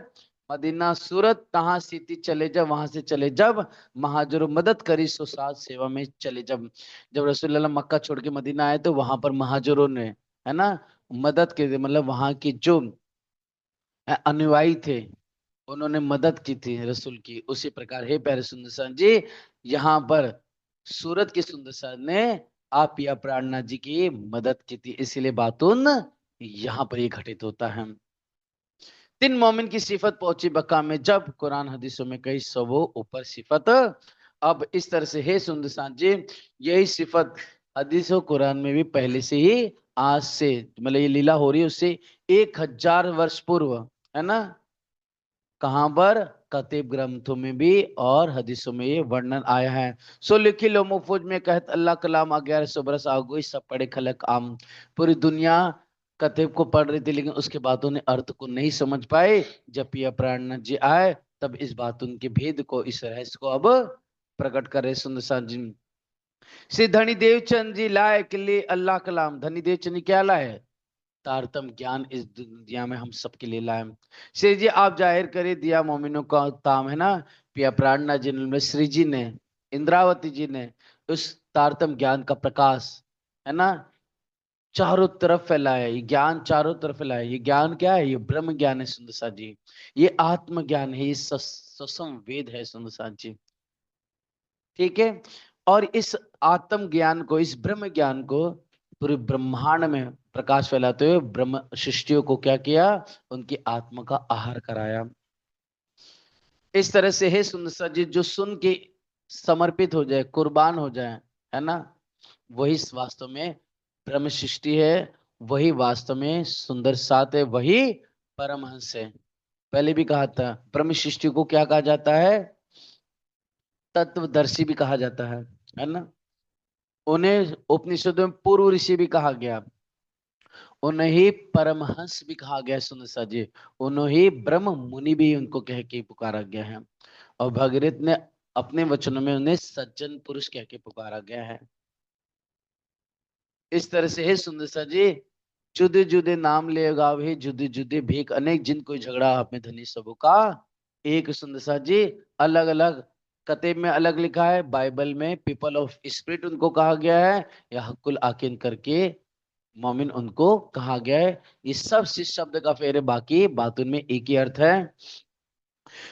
मदीना सूरत तहां सीती चले जब, वहां से चले जब महाजरो मदद करी सो साथ सेवा में चले जब। जब रसूलुल्लाह मक्का छोड़ के मदीना आए तो वहां पर महाजरों ने, है ना, मदद की, मतलब वहां की जो अनुयायी थे उन्होंने मदद की थी रसूल की। उसी प्रकार हे प्यारे सुंदर सा जी, यहाँ पर सूरत के सुंदर सा ने आप या प्राणनाथ जी की मदद की थी, इसीलिए बातून यहाँ पर ये घटित होता है। 3 मोमिन की सिफत पहुंची बका में जब, कुरान हदीसों में कई सबो ऊपर सिफत। अब इस तरह से हे सुंदर सा जी, यही सिफत हदीसों कुरान में भी पहले से ही, आज से मतलब ये लीला हो रही है उससे 1000 वर्ष पूर्व, है ना। कहां पर? कतीब ग्रंथों में भी और हदीसों में ये वर्णन आया है। सो लिखी लो मुफुज में कहत अल्लाह कलाम 1100 बरस आगुई सब पढ़े खलक आम। पूरी दुनिया कतीब को पढ़ रही थी लेकिन उसके बाद उन्हें अर्थ को नहीं समझ पाए। जब पिया प्राणनाथ जी आए तब इस बात उनके भेद को, इस रहस्य को अब प्रकट करे सुंदर जी। श्री धनी देवचंद जी लाए के लिए अल्लाह कलाम। धनी देवचंद जी क्या लाए? तारतम ज्ञान इस दुनिया में हम सबके लिए लाए। श्री जी आप जाहिर करे दिया मोमिनों का ताम, है ना। पिया प्राणनाथ जी ने, श्री जी ने, इंद्रावती जी ने उस तारतम ज्ञान का प्रकाश, है ना, चारों तरफ फैलाया। ये ज्ञान चारों तरफ फैलाया। ये ज्ञान क्या है? ये ब्रह्म ज्ञान है सुंदर सा जी। ये आत्म ज्ञान है, ये ससम वेद है सुंदर सा जी। ठीक है। और इस आत्म ज्ञान को, इस ब्रह्म ज्ञान को पूरे ब्रह्मांड में प्रकाश फैलाते हुए ब्रह्म सृष्टियों को क्या किया? उनकी आत्मा का आहार कराया। इस तरह से हे सुंदर सा जी, जो सुन के समर्पित हो जाए, कुर्बान हो जाए, है ना, वही वास्तव में ब्रह्म सृष्टि है। वही वास्तव में सुंदर सात है, वही परमहंस है। पहले भी कहा था ब्रह्म सृष्टि को क्या कहा जाता है? तत्वदर्शी भी कहा जाता है ना। उन्हें उपनिषदों में पूर्व ऋषि भी कहा गया, उन्हें ही परमहंस भी कहा गया सुन जी। उन्हें ही ब्रह्म मुनि भी उनको कह के पुकारा गया है। और भगीरथ ने अपने वचनों में उन्हें सज्जन पुरुष कह के पुकारा गया है। इस तरह से है सुंदर जी, जुदे जुदे नाम ले गावे जुदे जुदे भीख अनेक, जिन कोई झगड़ा आप में धनी सबों का एक। सुंदर जी अलग अलग कतेब में अलग लिखा है, बाइबल में पीपल ऑफ स्पिरिट उनको कहा गया है, या हकुल आकिन करके मोमिन उनको कहा गया है। ये सब शिष्ट शब्द का फेर है, बाकी बातों में एक ही अर्थ है।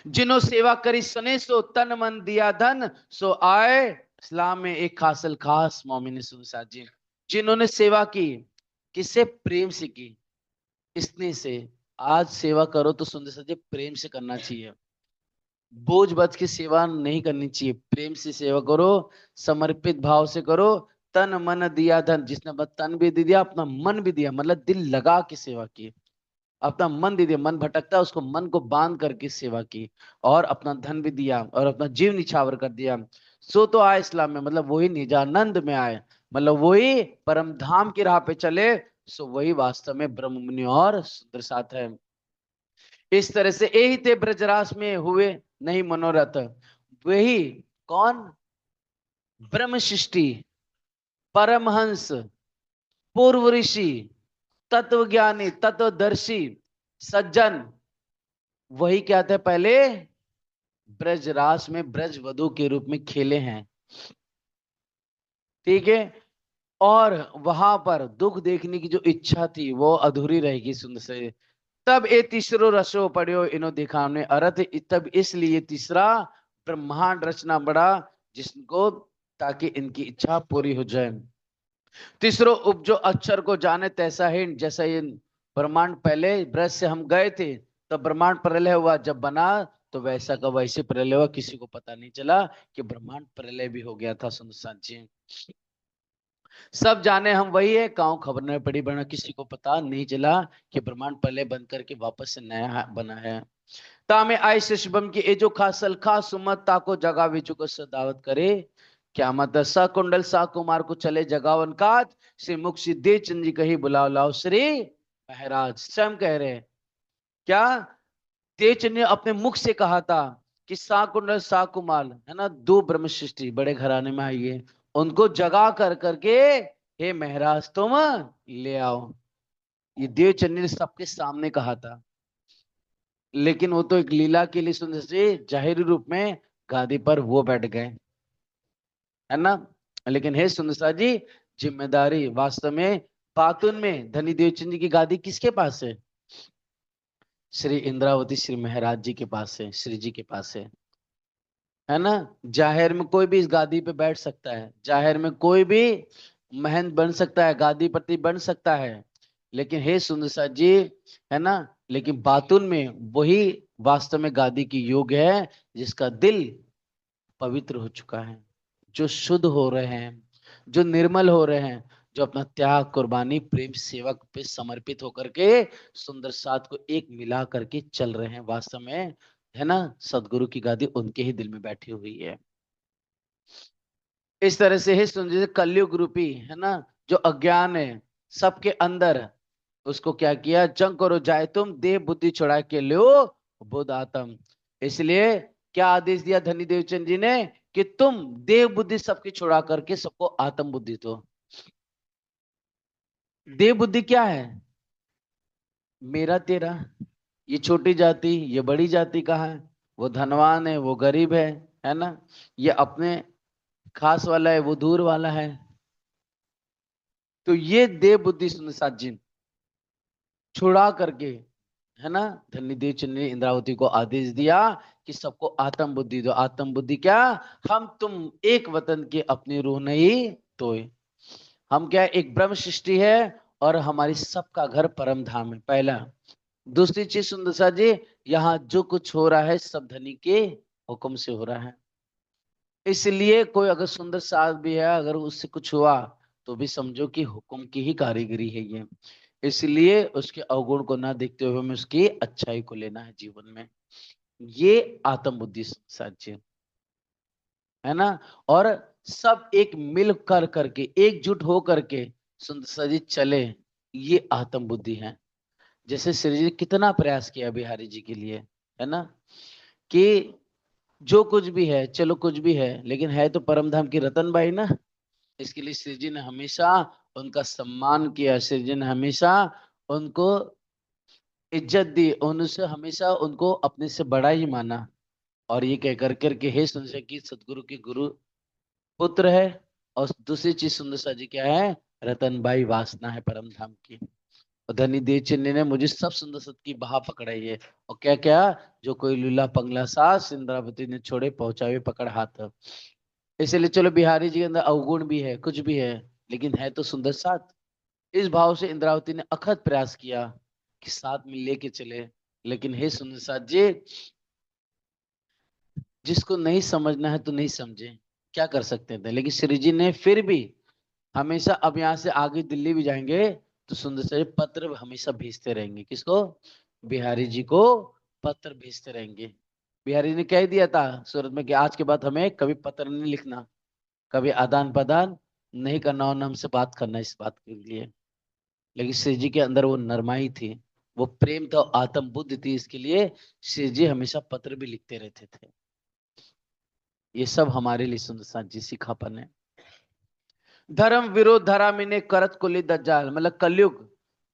जिन्हों सेवा करी सने सो तन मन दिया धन सो आए। इस्लाम में एक खासल खास मोमिन सुनसा जी, जिन्होंने सेवा की, किससे? प्रेम से की, स्नेह से। आज सेवा करो तो सुंदर सा जी प्रेम से करना चाहिए। बोझ बच के सेवा नहीं करनी चाहिए, प्रेम से सेवा करो, समर्पित भाव से करो। तन मन दिया धन, जिसने अपना तन भी दे दिया, अपना मन भी दिया, मतलब दिल लगा के सेवा की। अपना मन दे दिया, मन भटकता है उसको मन को बांध करके सेवा की। और अपना धन भी दिया और अपना जीव निछावर कर दिया। सो तो आए इस्लाम में, मतलब वही निजानंद में आए, मतलब वही परम धाम की राह पे चले। सो वही वास्तव में ब्रह्म मुनि और सुंदर साथ है। इस तरह से यही थे ब्रजराज में हुए नहीं मनोरथ। वही कौन? ब्रह्म सृष्टि, परमहंस, पूर्व ऋषि, तत्वज्ञानी, तत्वदर्शी, सज्जन, वही क्या थे? पहले ब्रजराज में ब्रज वधु के रूप में खेले हैं। ठीक है। और वहां पर दुख देखने की जो इच्छा थी वो अधूरी रहेगी सुंदर से। तब ये तीसरो रसो पढ़ियो इनो दिखाने अर्थ, तब इसलिए तीसरा ब्रह्मांड रचना बड़ा, जिसको ताकि इनकी इच्छा पूरी हो जाए। तीसरो उपजो अक्षर को जाने तैसा ही, जैसा ये ब्रह्मांड पहले ब्रज से हम गए थे तब ब्रह्मांड प्रलय हुआ, जब बना तो वैसा का वैसे प्रलय हुआ, किसी को पता नहीं चला कि ब्रह्मांड प्रलय भी हो गया था। सुनसान जी सब जाने हम वही है, काऊ खबर नहीं पड़ी, बना किसी को पता नहीं चला कि ब्रह्मांड प्रलय बंद करके वापस से नया बना है। तामे आई से शुभम की ए जो खासल खास सुमत ताको जगा विचु को सदावत करे। क्या मत सा कुंडल सा कुमार को चले जगावन काज, श्री मुख सिद्धे चंद जी कही बुलाओ लाओ श्री महराज। स्वयं कह रहे क्या देवचंद ने अपने मुख से कहा था कि साकुंडल साकुमाल है ना, दो ब्रह्म सृष्टि बड़े घराने में आई है, उनको जगा कर करके हे महाराज तुम ले आओ। ये देवचंद ने सबके सामने कहा था, लेकिन वो तो एक लीला के लिए सुंदर से जाहिर रूप में गादी पर वो बैठ गए, है ना। लेकिन हे सुंदरसा जी, जिम्मेदारी वास्तव में पातुन में धनी देवचंद जी की गादी किसके पास है? श्री इंद्रावती श्री महाराज जी के पास है, श्री जी के पास है ना। जाहिर में कोई भी इस गादी पे बैठ सकता है, जाहिर में कोई भी महंत बन सकता है, गादी पति बन सकता है, लेकिन हे सुंदरसा जी, है ना, लेकिन बातुन में वही वास्तव में गादी की योग्य है जिसका दिल पवित्र हो चुका है, जो शुद्ध हो रहे हैं, जो निर्मल हो रहे हैं, जो अपना त्याग कुर्बानी प्रेम सेवक पे समर्पित होकर के सुंदर साथ को एक मिला करके चल रहे हैं वास्तव में, है ना। सदगुरु की गादी उनके ही दिल में बैठी हुई है। इस तरह से ही सुन, जैसे कलयुग रूपी है ना, जो अज्ञान है सबके अंदर, उसको क्या किया, जंग करो जाए तुम देह बुद्धि छुड़ा के लो बुद्ध आत्म। इसलिए क्या आदेश दिया धनी देवचंद जी ने कि तुम देह बुद्धि सबकी छुड़ा करके सबको आत्म बुद्धि दो। देह बुद्धि क्या है? मेरा तेरा, ये छोटी जाति ये बड़ी जाति का है, वो धनवान है वो गरीब है ना, ये अपने खास वाला है वो दूर वाला है। तो ये देव बुद्धि सुनिसाचिन छुड़ा करके, है ना, धन्य देवचंद ने इंद्रावती को आदेश दिया कि सबको आत्म बुद्धि दो। आत्म बुद्धि क्या? हम तुम एक वतन के अपनी रूह नहीं तोय। हम क्या, एक ब्रह्म सृष्टि है और हमारी सबका घर परम धाम है, पहला। दूसरी चीज सुंदरसा जी, यहाँ जो कुछ हो रहा है सब धनी के हुक्म से हो रहा है। इसलिए कोई अगर सुंदर साथ भी है, अगर उससे कुछ हुआ तो भी समझो कि हुक्म की ही कारीगरी है ये। इसलिए उसके अवगुण को ना देखते हुए हमें उसकी अच्छाई को लेना है जीवन में। ये आत्म बुद्धि साध्य है ना। और सब एक मिल कर करके एकजुट हो करके सुंदर सा जी चले, ये आत्म बुद्धि है। जैसे श्री जी ने कितना प्रयास किया बिहारी जी के लिए, है ना, कि जो कुछ भी है, चलो कुछ भी है, लेकिन है तो परम धाम की रतन बाई ना। इसके लिए श्री जी ने हमेशा उनका सम्मान किया, श्री जी ने हमेशा उनको इज्जत दी, उनसे हमेशा उनको अपने से बड़ा ही माना। और ये कह कर करके हे सुनसे की सदगुरु की गुरु पुत्र है। और दूसरी चीज सुंदर सा जी क्या है, रतनबाई वासना है परम धाम की। और धनी देव चिन्नी ने मुझे सब सुंदर सत की बहा पकड़ाई है। और क्या क्या, जो कोई लूला पंगला सास इंद्रावती ने छोड़े पहुंचावे पकड़ हाथ। इसलिए चलो बिहारी जी के अंदर अवगुण भी है कुछ भी है, लेकिन है तो सुंदर साथ। इस भाव से इंद्रावती ने अखद प्रयास किया कि साथ में लेके चले। लेकिन हे सुंदर साथ जी, जिसको नहीं समझना है तो नहीं समझे, क्या कर सकते थे। लेकिन श्री जी ने फिर भी हमेशा, अब यहाँ से आगे दिल्ली भी जाएंगे तो सुंदर से पत्र हमेशा भेजते रहेंगे। किसको? बिहारी जी को पत्र भेजते रहेंगे। बिहारी जी ने कह दिया था सूरत में कि आज के बाद हमें कभी पत्र नहीं लिखना, कभी आदान प्रदान नहीं करना, और न हमसे बात करना इस बात के लिए। लेकिन श्री जी के अंदर वो नरमाई थी, वो प्रेम था, आत्म बुद्धि थी, इसके लिए श्री जी हमेशा पत्र भी लिखते रहते थे। ये सब हमारे लिए सुंदर जी सिखापन है। धर्म विरोध धरा मिने करत कुली दज्जाल, मतलब कलयुग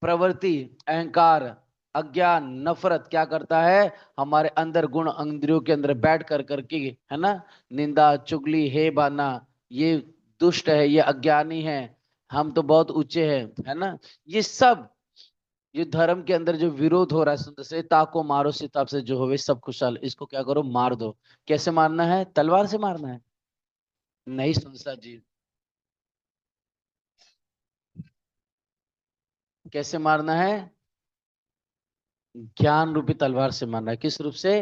प्रवृत्ति, अहंकार, अज्ञान, नफरत क्या करता है, हमारे अंदर गुण इंद्रियों के अंदर बैठ कर करके, है ना, निंदा चुगली हे बाना, ये दुष्ट है, ये अज्ञानी है, हम तो बहुत ऊंचे हैं, है ना, ये सब, ये धर्म के अंदर जो विरोध हो रहा है सुंदर से, ताको मारो सिताब से जो होवे सब खुशहाल, इसको क्या करो, मार दो। कैसे मारना है? तलवार से मारना है? नहीं सुनसा जी। कैसे मारना है? ज्ञान रूपी तलवार से मारना है। किस रूप से?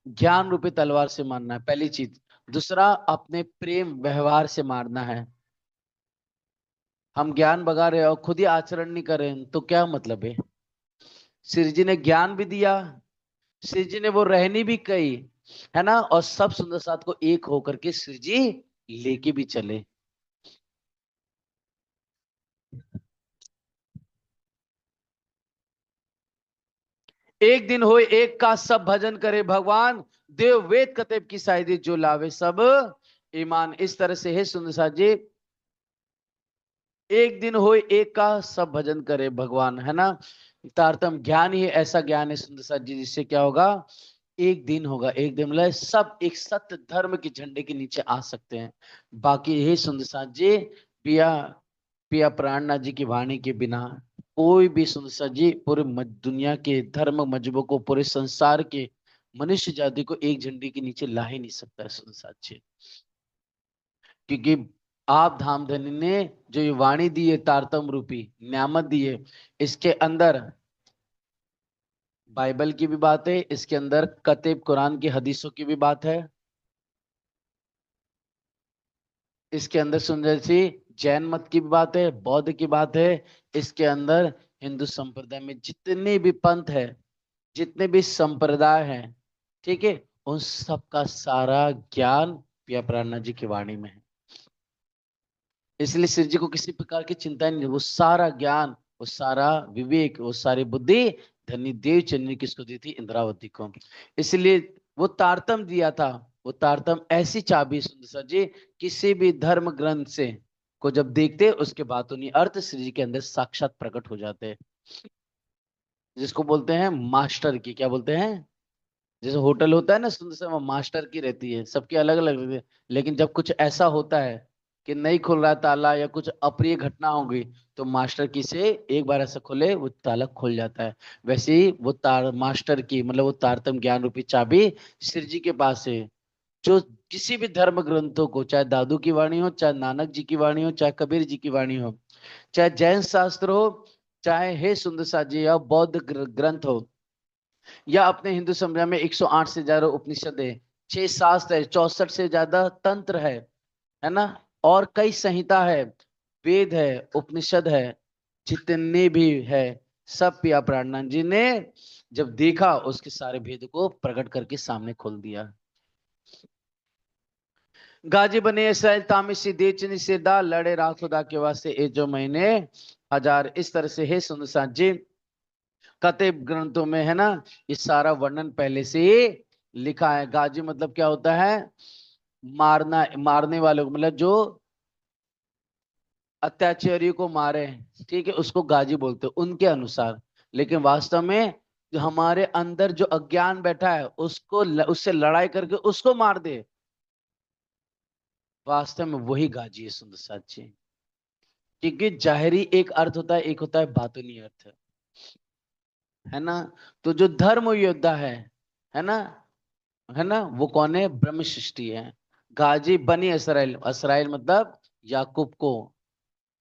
ज्ञान रूपी तलवार से मारना है, पहली चीज। दूसरा, अपने प्रेम व्यवहार से मारना है। हम ज्ञान बगा रहे और खुद ही आचरण नहीं करें तो क्या मतलब है? श्री जी ने ज्ञान भी दिया, श्री जी ने वो रहनी भी कही, है ना, और सब सुंदर साथ को एक होकर के श्री जी लेके भी चले। एक दिन होए एक का सब भजन करे भगवान, देव वेद कतेब की शायदी जो लावे सब ईमान। इस तरह से है सुंदर साथ जी, एक दिन होए एक का सब भजन करे भगवान, है ना। तारतम ज्ञान ही ऐसा ज्ञान है सुंदर साथ जी, जिससे क्या होगा, एक दिन होगा, एक दिन मतलब सब एक सत्य धर्म के झंडे के नीचे आ सकते हैं। बाकी यही सुंदर साथ जी, पिया पिया प्राणनाथ जी की वाणी के बिना कोई भी सुंदर साथ जी पूरे दुनिया के धर्म मजहबों को, पूरे संसार के मनुष्य जाति को एक झंडे के नीचे ला ही नहीं सकता है सुंदर साथ जी। क्योंकि आप धामधनी ने जो ये वाणी दी है, तारतम रूपी न्यामत दी है, इसके अंदर बाइबल की भी बात है, इसके अंदर कतेब कुरान की हदीसों की भी बात है, इसके अंदर सुंदर सी जैन मत की भी बात है, बौद्ध की बात है, इसके अंदर हिंदू संप्रदाय में जितने भी पंथ है, जितने भी संप्रदाय हैं, ठीक है, उन सब का सारा ज्ञान पिया प्राणनाथ जी की वाणी में है। इसलिए शिव जी को किसी प्रकार की चिंता नहीं, वो सारा ज्ञान, वो सारा विवेक, वो सारी बुद्धि धनी देव चंद ने किसको दी थी, इंद्रावती को। इसलिए वो तारतम दिया था। वो तारतम ऐसी चाबी सुंदर सा जी, किसी भी धर्म ग्रंथ से को जब देखते उसके बाद उन्हीं अर्थ श्री जी के अंदर साक्षात प्रकट हो जाते हैं, जिसको बोलते हैं मास्टर की, क्या बोलते हैं, जैसे होटल होता है ना सुंदर सा, वो मास्टर की रहती है, सबकी अलग अलग रहती है। लेकिन जब कुछ ऐसा होता है कि नहीं खुल रहा ताला या कुछ अप्रिय घटना हो गई, तो मास्टर की से एक बार ऐसा खोले वो ताला खुल जाता है। वैसे ही वो तार मास्टर की मतलब वो तारतम ज्ञान रूपी चाबी श्री जी के पास है, जो किसी भी धर्म ग्रंथों को, चाहे दादू की वाणी हो, चाहे नानक जी की वाणी हो, चाहे कबीर जी की वाणी हो, चाहे जैन शास्त्र हो, चाहे हे सुंदर सा जी या बौद्ध ग्रंथ हो, या अपने हिंदू संप्रदाय में 108 से ज्यादा उपनिषद है, 6 शास्त्र है, 64 से ज्यादा तंत्र है ना, और कई संहिता है, वेद है, उपनिषद है, जितने भी है, सब पिया प्राणनाथ जी ने जब देखा उसके सारे भेद को प्रकट करके सामने खोल दिया। गाजी बने इसराइल तामिशी देचनी सिरदा लड़े राह खुदा के वास्ते ए जो महीने हजार। इस तरह से है सुंदर साथ जी, कतेब ग्रंथों में है ना, ये सारा वर्णन पहले से ही लिखा है। गाजी मतलब क्या होता है, मारना, मारने वाले को, मतलब जो अत्याचारियों को मारे, ठीक है, उसको गाजी बोलते हैं उनके अनुसार। लेकिन वास्तव में जो हमारे अंदर जो अज्ञान बैठा है, उसको उससे लड़ाई करके उसको मार दे, वास्तव में वही गाजी है सुंदर साथ जी। क्योंकि जाहिरी एक अर्थ होता है, एक होता है बातूनी अर्थ, है ना। तो जो धर्म योद्धा है ना, है ना, वो कौन है, ब्रह्म सृष्टि है। गाजी बनी इसराइल, इसराइल मतलब याकूब को,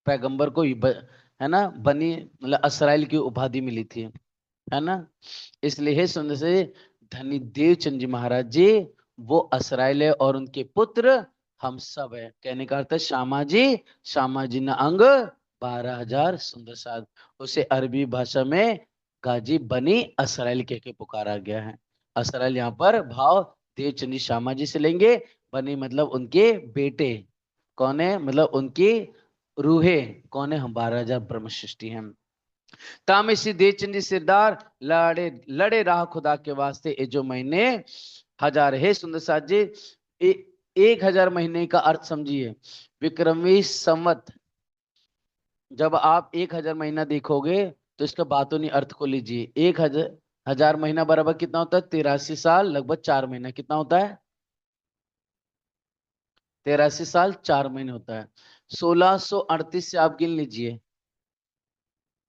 पैगंबर को है ना, बनी मतलब इसराइल की उपाधि मिली थी, है ना। इसलिए हे सुंदर से धनी देव चंद जी महाराज जी वो इसराइल है, और उनके पुत्र हम सब है। कहने का अर्थ है श्यामा जी, श्यामा जी ना अंग 12,000 सुंदर साथ, उसे अरबी भाषा में गाजी बनी इसराइल कह के पुकारा गया है। इसराइल यहाँ पर भाव देवचंद जी श्यामा जी से लेंगे, बनी मतलब उनके बेटे, कौन है, मतलब उनकी रूहे कौन है, हम 12,000 ब्रह्म सृष्टि हैं। तामिसी देचंदी सिरदार लड़े लड़े राह खुदा के वास्ते ए जो महीने हजार है सुंदर साथ जी। 1,000 महीने का अर्थ समझिए, विक्रमी संवत। जब आप 1,000 महीना देखोगे तो इसका बातों नहीं अर्थ को लीजिए। 1,000 महीना बराबर कितना होता है, 83 साल लगभग 4 महीना, कितना होता है, 83 साल 4 महीने होता है। 1638 से आप गिन लीजिए,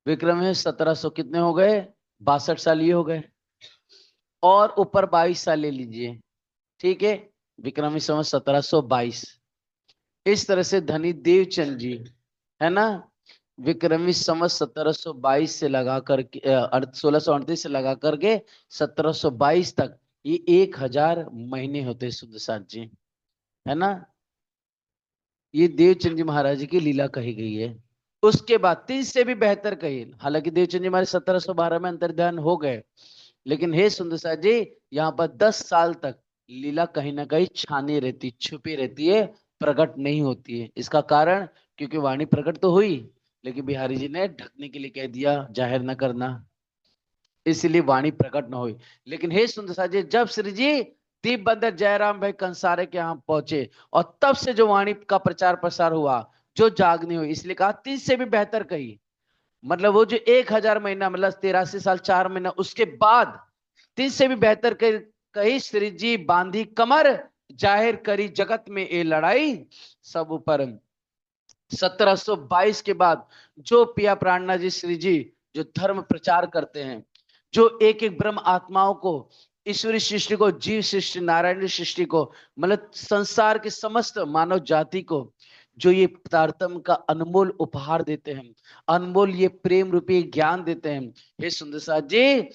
विक्रम में 1700 कितने हो गए, 62 साल ये हो गए, और ऊपर 22 साल ले लीजिए, ठीक है, विक्रमी संवत 1722। इस तरह से धनी देवचंद जी, है ना, विक्रमी संवत 1722 से लगा करके 1638 से लगा करके 1722 तक, ये 1,000 महीने होते हैं सुंदर साथ जी, है ना। ये देवचंद जी महाराज जी की लीला कही गई है। उसके बाद 30 से भी बेहतर कही, हालांकि देवचंद जी हमारे 1712 में अंतर्ध्यान हो गए, लेकिन हे सुंदर साथ जी, यहाँ पर 10 साल तक लीला कहीं ना कहीं छानी रहती, छुपी रहती है, प्रकट नहीं होती है। इसका कारण, क्योंकि वाणी प्रकट तो हुई, लेकिन बिहारी जी ने ढकने के लिए कह दिया, जाहिर न करना। इसलिए वाणी प्रकट न हुई। लेकिन हे सुंदर सा जी, जब श्री जी दीप बंदर जयराम भाई कंसारे के यहाँ पहुंचे और तब से जो वाणी का प्रचार प्रसार हुआ, जो जागनी हुई, इसलिए कहा 30 से भी बेहतर कही। मतलब वो जो 1000 महीना, मतलब 83 साल 4 महीना, उसके बाद 30 से भी बेहतर कही श्री जी बांधी कमर, जाहिर करी जगत में ये लड़ाई सब ऊपर। 1722 के बाद जो पिया प्राणनाथ जी श्री जी जो धर्म प्रचार करते हैं, जो एक एक ब्रह्म आत्माओं को, ईश्वरी सृष्टि को, जीव सृष्टि, नारायणी सृष्टि को, मतलब संसार के समस्त मानव जाति को जो ये तारतम्य का अनमोल उपहार देते हैं, अनमोल ये प्रेम रूपी ज्ञान देते हैं, हे सुंदर साथ जी,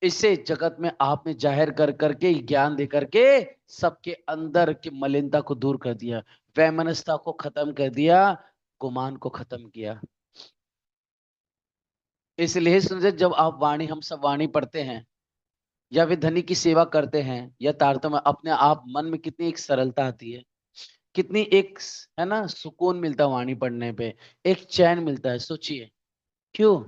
इसे जगत में आपने जाहिर कर करके, ज्ञान दे करके सबके अंदर की मलिनता को दूर कर दिया, वैमनस्यता को खत्म कर दिया, गुमान को खत्म किया। इसलिए सुनिए, जब आप वाणी, हम सब वाणी पढ़ते हैं या फिर धनी की सेवा करते हैं या तारतम्य, अपने आप मन में कितनी एक सरलता आती है, कितनी एक, है ना, सुकून मिलता है वाणी पढ़ने पे, एक चैन मिलता है। सोचिए क्यों?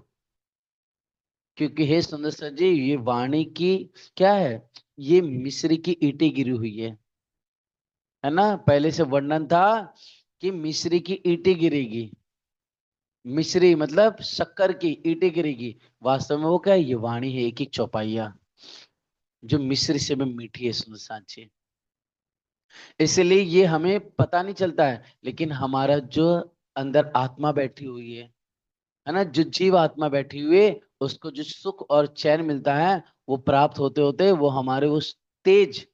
क्योंकि हे सुंदर सर जी, ये वाणी की क्या है, ये मिस्री की ईंटें गिरी हुई है ना। पहले से वर्णन था कि मिस्री की ईंटें गिरेगी, मिश्री मतलब शक्कर की ईंटें गिरेगी, वास्तव में वो क्या है, ये वाणी है, एक एक चौपाइया जो मिश्री से भी मीठी है सुंदर सांची। इसलिए ये हमें पता नहीं चलता है, लेकिन हमारा जो अंदर आत्मा बैठी हुई है ना, जो जीव आत्मा बैठी हुई है, उसको जो सुख और चैन मिलता है, वो प्राप्त होते होते वो हमारे उस तेज,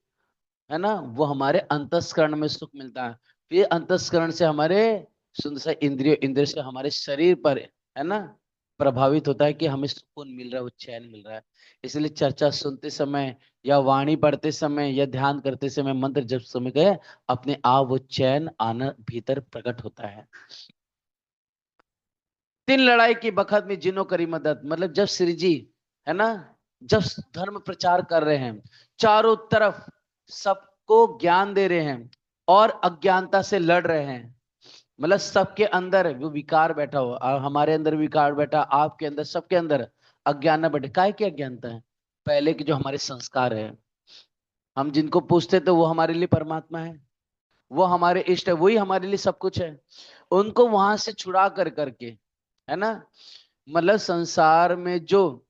है ना, वो हमारे अंतस्करण में सुख मिलता है। फिर अंतस्करण से हमारे सुंदर सा इंद्रिय, इंद्रिय से हमारे शरीर पर, है ना, प्रभावित होता है कि हमें सुकून मिल रहा है, वो चैन मिल रहा है। इसलिए चर्चा सुनते समय या वाणी पढ़ते समय या ध्यान करते समय, मंत्र जब समय गए, अपने आप वो चैन आना भीतर प्रकट होता है। तीन लड़ाई की बखत में जिनो करी मदद, मतलब जब श्री जी, है ना, जब धर्म प्रचार कर रहे हैं, चारों तरफ सबको ज्ञान दे रहे हैं और अज्ञानता से लड़ रहे हैं, मतलब सबके अंदर वो विकार बैठा हो, हमारे अंदर विकार बैठा, आपके अंदर, सबके अंदर अज्ञान बैठे। काय की अज्ञानता है? पहले के जो हमारे संस्कार है, हम जिनको पूछते तो वो हमारे लिए परमात्मा है, वो हमारे इष्ट है, वही हमारे लिए सब कुछ है, उनको वहां से छुड़ा कर करके, है ना, मतलब संसार में जो,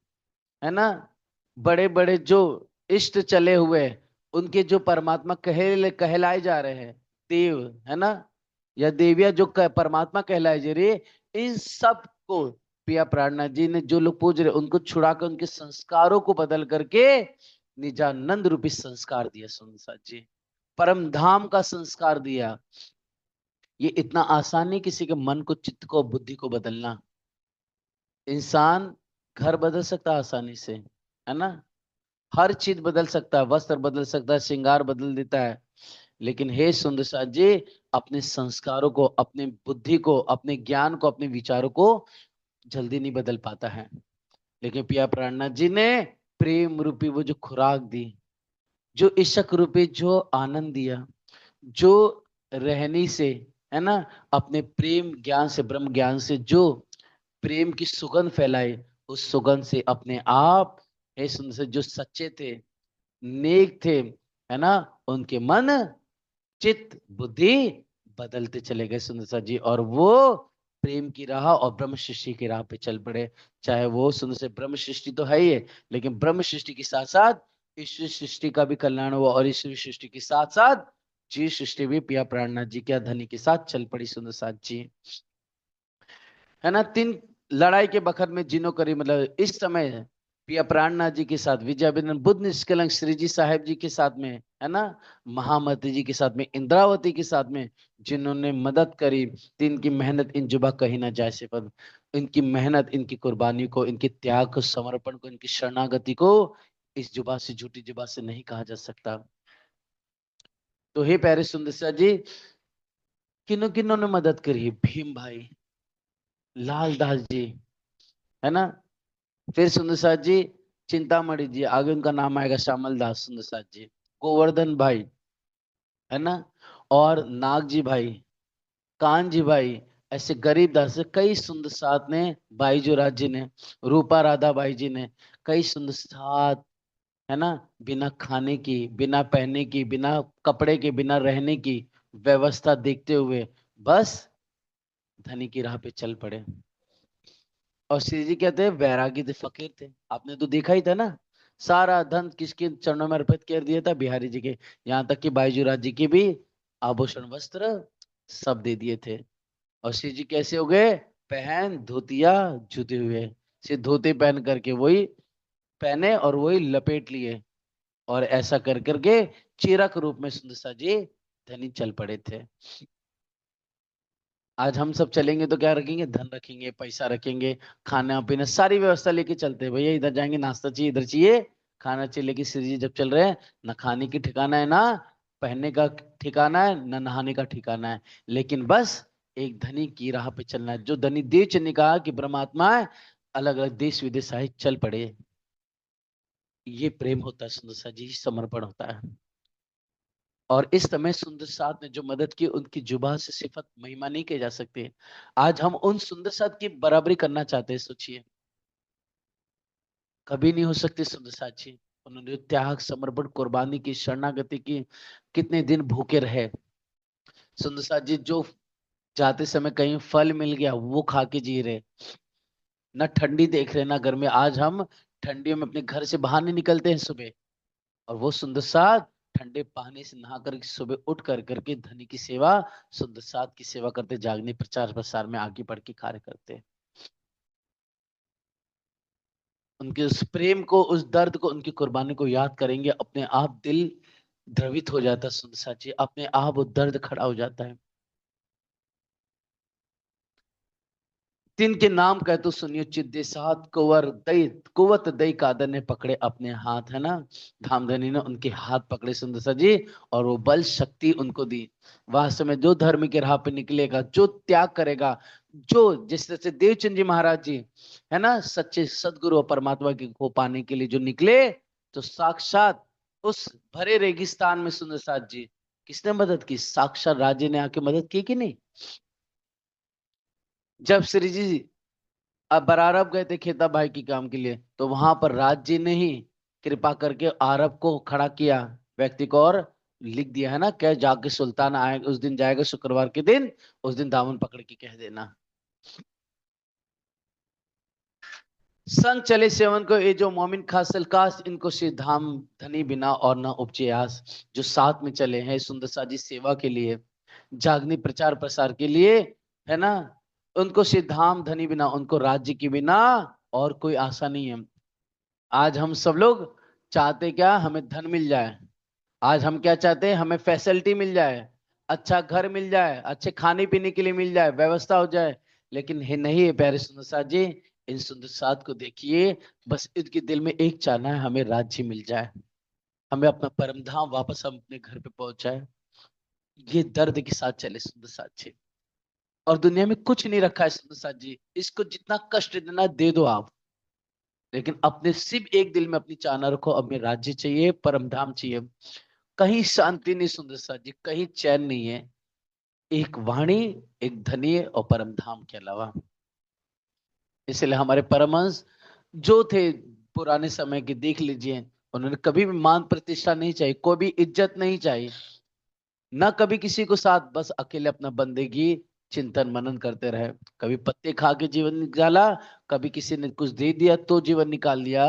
है ना, बड़े बड़े जो इष्ट चले हुए, उनके जो परमात्मा कहलाए जा रहे हैं, देव, है ना, या देविया जो परमात्मा कहलाए जा रही है, इन सब को पिया प्राणनाथ जी ने, जो लोग पूज रहे, उनको छुड़ा कर उनके संस्कारों को बदल करके निजानंद रूपी संस्कार दिया सुनसा जी, परम धाम का संस्कार दिया। ये इतना आसान नहीं किसी के मन को, चित्त को, बुद्धि को बदलना। इंसान घर बदल सकता है आसानी से, है ना, हर चीज बदल सकता है, वस्त्र बदल सकता है, श्रृंगार बदल देता है, लेकिन हे सुंदर साथ जी, अपने संस्कारों को, अपने बुद्धि को, अपने ज्ञान को, अपने विचारों को जल्दी नहीं बदल पाता है। लेकिन पिया प्राणनाथ जी ने प्रेम रूपी वो जो खुराक दी, जो इश्क रूपी जो आनंद दिया, जो रहनी से, है ना, अपने प्रेम ज्ञान से, ब्रह्म ज्ञान से जो प्रेम की सुगंध फैलाए, उस सुगंध से अपने आप, हे सुंदर से, जो सच्चे थे, नेक थे, है ना, उनके मन, चित्त, बुद्धि बदलते चले गए सुंदर सा जी, और वो प्रेम की राह और ब्रह्म सृष्टि की राह पे चल पड़े। चाहे वो सुंदर से, ब्रह्म सृष्टि तो है ही है, लेकिन ब्रह्म सृष्टि के साथ साथ ईश्वर सृष्टि का भी कल्याण हुआ, और ईश्वर सृष्टि के साथ साथ जीव सृष्टि भी पिया प्राणनाथ जी के धनी के साथ चल पड़ी सुंदर साथ जी, है ना। तीन लड़ाई के बखत में जिनो करी, मतलब इस समय पिया प्राणनाथ जी के साथ, विजयाबिंदन बुद्ध निष्कलंक श्री जी साहेब जी के साथ में, है ना, महामती जी के साथ में, इंद्रावती के साथ में, जिन्होंने मदद करी, तीन की मेहनत इन जुबा कही ना जाए से पर, इनकी मेहनत, इनकी कुर्बानी को, इनके त्याग को, समर्पण को, इनकी शरणागति को इस जुबा से, झूठी जुबा से नहीं कहा जा सकता। तो हे प्यारे सुंदर जी, किन्हों किन्हों ने मदद करी? भीम भाई, लाल दास जी, है ना, फिर सुंदर साथ जी चिंतामणि जी, आगे उनका नाम आएगा श्यामल दास सुंदर साथ जी, गोवर्धन भाई, है ना, और नाग जी भाई, कान जी भाई, ऐसे गरीब दास से कई सुंदर साथ ने, बाईजू राज जी ने, रूपा राधा बाई जी ने, कई सुंदर साथ, है ना, बिना खाने की, बिना पहनने की, बिना कपड़े के, बिना रहने की व्यवस्था देखते हुए बस धनी की राह पे चल पड़े। और श्री जी कहते हैं वैरागी थे, फकीर थे। आपने तो देखा ही था ना, सारा धन किसके चरणों में अर्पित कर दिया था, बिहारी जी के। यहाँ तक कि बाईजूराज जी के भी आभूषण वस्त्र सब दे दिए थे। और श्री जी कैसे हो गए, पहन धोतिया जुते हुए, सिर्फ धोती पहन करके वही पहने और वही लपेट लिए, और ऐसा कर करके चीरक रूप में सुंदरसा जी धनी चल पड़े थे। आज हम सब चलेंगे तो क्या रखेंगे, धन रखेंगे, पैसा रखेंगे, खाना पीना सारी व्यवस्था लेके चलते हैं। भैया इधर जाएंगे नाश्ता चाहिए, इधर चाहिए खाना चाहिए, लेकिन श्री जी जब चल रहे हैं, ना खाने की ठिकाना है, ना पहनने का ठिकाना है, ना नहाने का ठिकाना है, लेकिन बस एक धनी की राह पे चलना है। जो धनी देवचंद ने कहा कि परमात्मा है, अलग अलग देश विदेश साहिब चल पड़े। ये प्रेम होता है, सुंदर सा जी समर्पण होता है। और इस समय सुंदर साथ ने जो मदद की, उनकी जुबान से सिफत महिमा नहीं की जा सकती। आज हम उन सुंदर साथ की बराबरी करना चाहते हैं, सोचिए कभी नहीं हो सकती सुंदर साथ जी। उन्होंने त्याग, समर्पण, कुर्बानी की, शरणागति की, कितने दिन भूखे रहे। सुंदर साथ जी जो जाते समय कहीं फल मिल गया वो खा के जी रहे, न ठंडी देख रहे ना गर्मी। आज हम ठंडियों में अपने घर से बाहर नहीं निकलते हैं सुबह, और वो सुंदर साथ ठंडे पानी से नहा कर सुबह उठ कर करके धनी की सेवा, सुंदर साथ की सेवा करते, जागने प्रचार प्रसार में आगे बढ़ के कार्य करते। उनके उस प्रेम को, उस दर्द को, उनकी कुर्बानी को याद करेंगे, अपने आप दिल द्रवित हो जाता है सुंदर साथ जी, अपने आप वो दर्द खड़ा हो जाता है। तीन के नाम कह तो सुनियो, चिद्दे साथ कुंवर दई, कुवत दई कादर ने पकड़े अपने हाथ, है ना, धामधनी ने उनके हाथ पकड़े सुंदर सा जी, और वो बल शक्ति उनको दी। वास्तव में जो धर्म की राह पे निकलेगा, जो त्याग करेगा, जो जिस तरह से देवचंद जी महाराज जी, है ना, सच्चे सदगुरु और परमात्मा की को पाने के लिए जो निकले, तो साक्षात उस भरे रेगिस्तान में सुंदर साथ जी किसने मदद की, साक्षात राजे ने आके मदद की कि नहीं। जब श्री जी अब बरारब गए थे खेता भाई की काम के लिए, तो वहां पर राज जी ने ही कृपा करके आरब को खड़ा किया, व्यक्ति को, और लिख दिया है ना, क्या जाके सुल्तान आए उस दिन जाएगा शुक्रवार के दिन, उस दिन दामन पकड़ के कह देना। संग चले सेवन को ये जो मोमिन खासल काश, इनको से धाम धनी बिना और ना उपजे आस। जो साथ में चले हैं सुंदर साजी सेवा के लिए, जागनी प्रचार प्रसार के लिए, है ना, उनको से धाम धनी बिना, उनको राज्य की बिना और कोई आशा नहीं है। आज हम सब लोग चाहते क्या, हमें धन मिल जाए। आज हम क्या चाहते हैं, हमें फैसिलिटी मिल जाए, अच्छा घर मिल जाए, अच्छे खाने पीने के लिए मिल जाए, व्यवस्था हो जाए। लेकिन है नहीं है प्यारे सुंदर साथ जी, इन सुंदर साथ को देखिए, बस इनके दिल में एक चाहना है, हमें राज्य मिल जाए, हमें अपना परम धाम वापस हम अपने घर पे पहुंचाए। ये दर्द के साथ चले सुंदर साथ जी। और दुनिया में कुछ नहीं रखा है सुंदर साथ जी, इसको जितना कष्ट देना दे दो आप, लेकिन अपने सिर्फ एक दिल में अपनी चाहना रखो, अपने राज्य चाहिए, परम धाम चाहिए। कहीं शांति नहीं सुंदर साथ जी, कहीं चैन नहीं है, एक वाणी, एक धनी और परम धाम के अलावा। इसलिए हमारे परमहंस जो थे पुराने समय के, देख लीजिए, उन्होंने कभी भी मान प्रतिष्ठा नहीं चाहिए, कोई भी इज्जत नहीं चाहिए, ना कभी किसी को साथ, बस अकेले अपना बंदगी चिंतन मनन करते रहे। कभी पत्ते खा के जीवन निकाला, कभी किसी ने कुछ दे दिया तो जीवन निकाल लिया।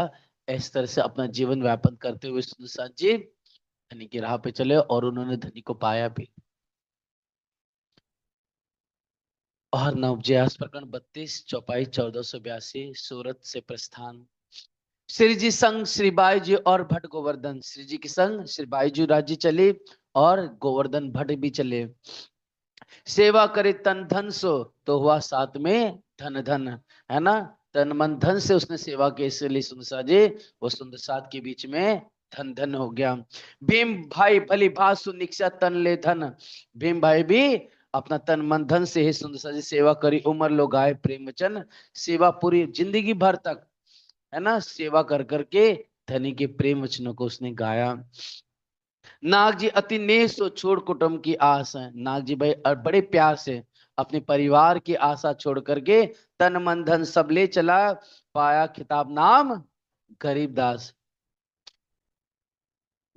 इस तरह से अपना जीवन व्यापन करते हुए सुदर्शन जी धनी की राह पे चले, और उन्होंने धनी को पाया भी। और नवजयास प्रकरण 32 चौपाई 1482, सूरत से प्रस्थान। श्री जी संग श्री बाई जी और भट्ट गोवर्धन, श्री जी के संग श्री बाई जी राज्य चले, और गोवर्धन भट्ट भी चले। सेवा करे तन धन सो, तो हुआ साथ में धन धन, है ना, तन मन धन से उसने सेवा की, इसलिए सुंदर जी वो सुंदर साथ के बीच में धन धन हो गया। भीम भाई भली बात सुन निक्षा तन ले धन, भीम भाई भी अपना तन मन धन से ही सुंदर जी सेवा करी, उम्र लो गाय प्रेम वचन, सेवा पूरी जिंदगी भर तक, है ना, सेवा कर करके धनी के प्रेम वचनों को उसने गाया। नाग जी अति नेह सो छोड़ कुटुंब की आस है, नाग जी भाई बड़े प्यार से अपने परिवार की आशा छोड़ करके तन मन धन सब ले चला, पाया खिताब नाम गरीबदास।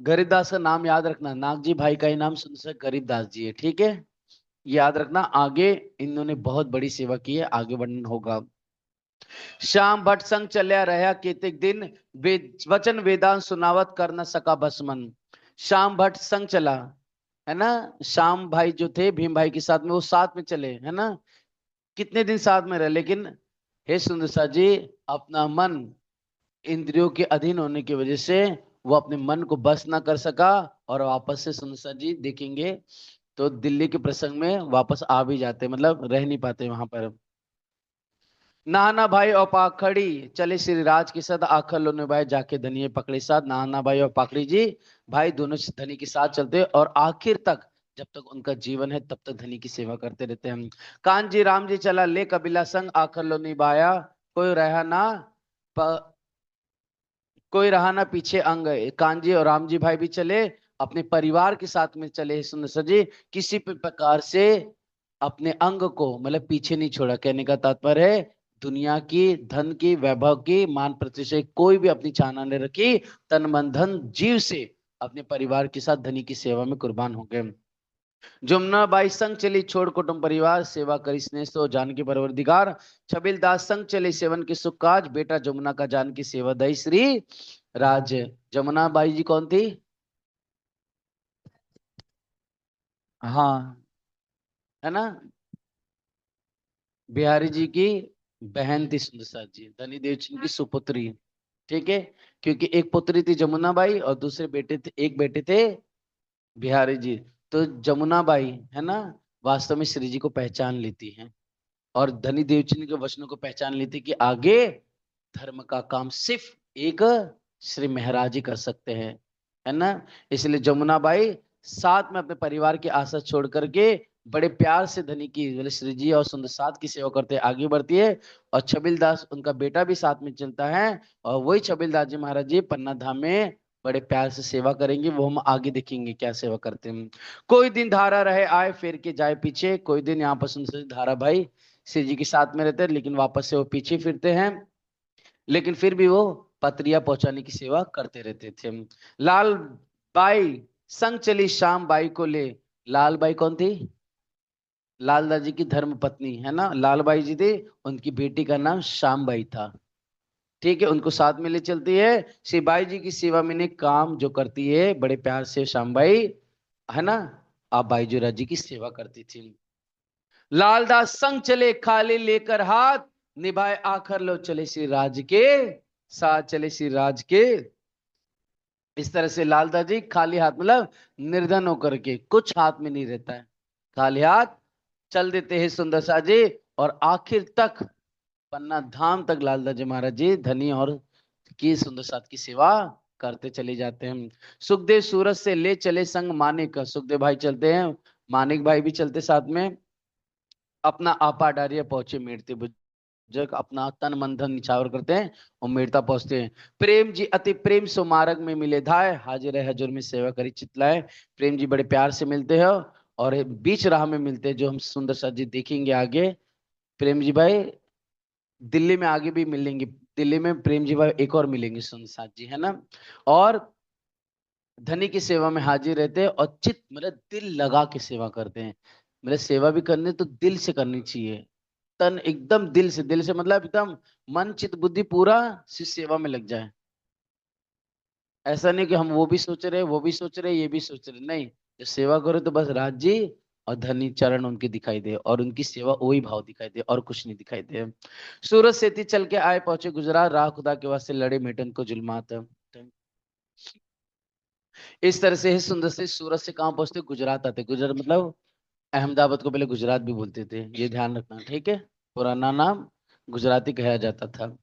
गरीबदास का नाम याद रखना, नागजी भाई का ही नाम सुन से गरीबदास जी है, ठीक है, याद रखना। आगे इन्होंने बहुत बड़ी सेवा की है, आगे वर्णन होगा। श्याम भट्ट संग चल्या रहा केतिक दिन, वचन वेदांत सुनावत कर न सका बस मन। श्याम भट्ट संग चला, है ना, श्याम भाई जो थे भीम भाई के साथ में, वो साथ में चले, है ना, कितने दिन साथ में रहे, लेकिन हे सुंदरसा जी, अपना मन इंद्रियों के अधीन होने की वजह से वो अपने मन को बस ना कर सका, और वापस से सुंदरसा जी देखेंगे तो दिल्ली के प्रसंग में वापस आ भी जाते, मतलब रह नहीं पाते वहां पर। नाना भाई और पाखड़ी चले श्री राज के साथ, आखर लो भाई जाके धनिये पकड़े साथ। नाना भाई और पाखड़ी जी भाई दोनों धनी के साथ चलते और आखिर तक, जब तक उनका जीवन है तब तक धनी की सेवा करते रहते हैं। कांजी राम जी चला ले कबीला संग, आखर लो निभाया कोई रहा ना, कोई रहा ना पीछे अंग। कांजी और राम जी भाई भी चले, अपने परिवार के साथ में चले सुंदर सजी, किसी भी प्रकार से अपने अंग को मतलब पीछे नहीं छोड़ा। कहने का तात्पर्य है दुनिया की, धन की, वैभव की, मान प्रतिष्ठा कोई भी अपनी चाहना नहीं रखी, तन मन धन जीव से अपने परिवार के साथ धनी की सेवा में कुर्बान हो गए। जमुना बाई संग चली छोड़ कुटुंब परिवार, सेवा करी स्नेह सो जानकी परवरदिगार। छबिल दास संग चले सेवन के सुख काज, बेटा जमुना का जानकी सेवा दई श्री राज। जमुना बाई जी कौन थी? हाँ, है ना, बिहारी जी की बहन थी सुंदरसा जी, धनी देव सिंह की सुपुत्री, ठीक है, क्योंकि एक पुत्री थी जमुना बाई और दूसरे बेटे थे, एक बेटे थे बिहारी जी। तो जमुना बाई, है ना, वास्तव में श्री जी को पहचान लेती हैं और धनी देवचंद के वचनों को पहचान लेती कि आगे धर्म का काम सिर्फ एक श्री महाराज ही कर सकते हैं, है ना। इसलिए जमुना बाई साथ में अपने परिवार की आशा छोड़ करके बड़े प्यार से धनी की बोले श्री जी और सुंदर साथ की सेवा करते आगे बढ़ती है। और छबिल दास उनका बेटा भी साथ में चलता है, और वही छबिल दास जी महाराज जी पन्ना धाम में बड़े प्यार से सेवा करेंगे, वो हम आगे देखेंगे क्या सेवा करते हैं। कोई दिन धारा रहे आए फिर के जाए पीछे, कोई दिन यहाँ पर सुंदर धारा भाई श्री जी के साथ में रहते हैं, लेकिन वापस से वो पीछे फिरते हैं, लेकिन फिर भी वो पत्रियां पहुंचाने की सेवा करते रहते थे। लाल बाई संग चली श्याम बाई को ले। लाल बाई कौन थी? लाल दादा जी की धर्म पत्नी, है ना, लाल बाई जी थी, उनकी बेटी का नाम श्याम बाई था, ठीक है, उनको साथ में ले चलती है। श्री बाई जी की सेवा में ने काम जो करती है बड़े प्यार से श्याम बाई, है ना, आप बाईजूरा जी की सेवा करती थी। लालदास संग चले खाली लेकर हाथ, निभाए आखर लो चले श्री राज के साथ, चले श्री राज के। इस तरह से लालदास जी खाली हाथ मतलब निर्धन होकर के, कुछ हाथ में नहीं रहता है, खाली हाथ चल देते हैं सुंदर सा जी, और आखिर तक पन्ना धाम तक लालदास जी महाराज जी धनी और की सुंदर साथ की सेवा करते चले जाते हैं। सुखदेव सूरत से ले चले संग मानिक, सुखदेव भाई चलते हैं, मानिक भाई भी चलते साथ में, अपना आपा डारिया पहुंचे मेरते बुजुर्ग, अपना तन मन धन निछावर करते हैं और मेरता पहुंचते हैं। प्रेम जी अति प्रेम सो मार्ग में मिले धाय, हाजिर है हजूर में सेवा करी चितलाए। प्रेम जी बड़े प्यार से मिलते हैं और बीच राह में मिलते हैं, जो हम सुंदर सा जी देखेंगे आगे। प्रेम जी भाई दिल्ली में आगे भी मिलेंगे, दिल्ली में प्रेम जी भाई एक और मिलेंगे सुंदर सा जी, है ना। और धनी की सेवा में हाजिर रहते हैं और चित मतलब दिल लगा के सेवा करते हैं, मतलब सेवा भी करनी तो दिल से करनी चाहिए, तन एकदम दिल से, दिल से मतलब एकदम मन चित बुद्धि पूरा सिर्फ सेवा में लग जाए। ऐसा नहीं कि हम वो भी सोच रहे वो भी सोच रहे ये भी सोच रहे, नहीं, जब सेवा करो तो बस राज जी और धनी चरण उनके दिखाई दे और उनकी सेवा वही भाव दिखाई दे और कुछ नहीं दिखाई दे। सूरत सेती चल के आए पहुंचे गुजरात, राह खुदा के वास्ते लड़े मेटन को जुल्मात। इस तरह से ही सुंदर से सूरत से कहाँ पहुंचते? गुजरात आते। गुजरात मतलब अहमदाबाद को पहले गुजरात भी बोलते थे, ये ध्यान रखना, ठीक है, पुराना नाम गुजराती कहा जाता था।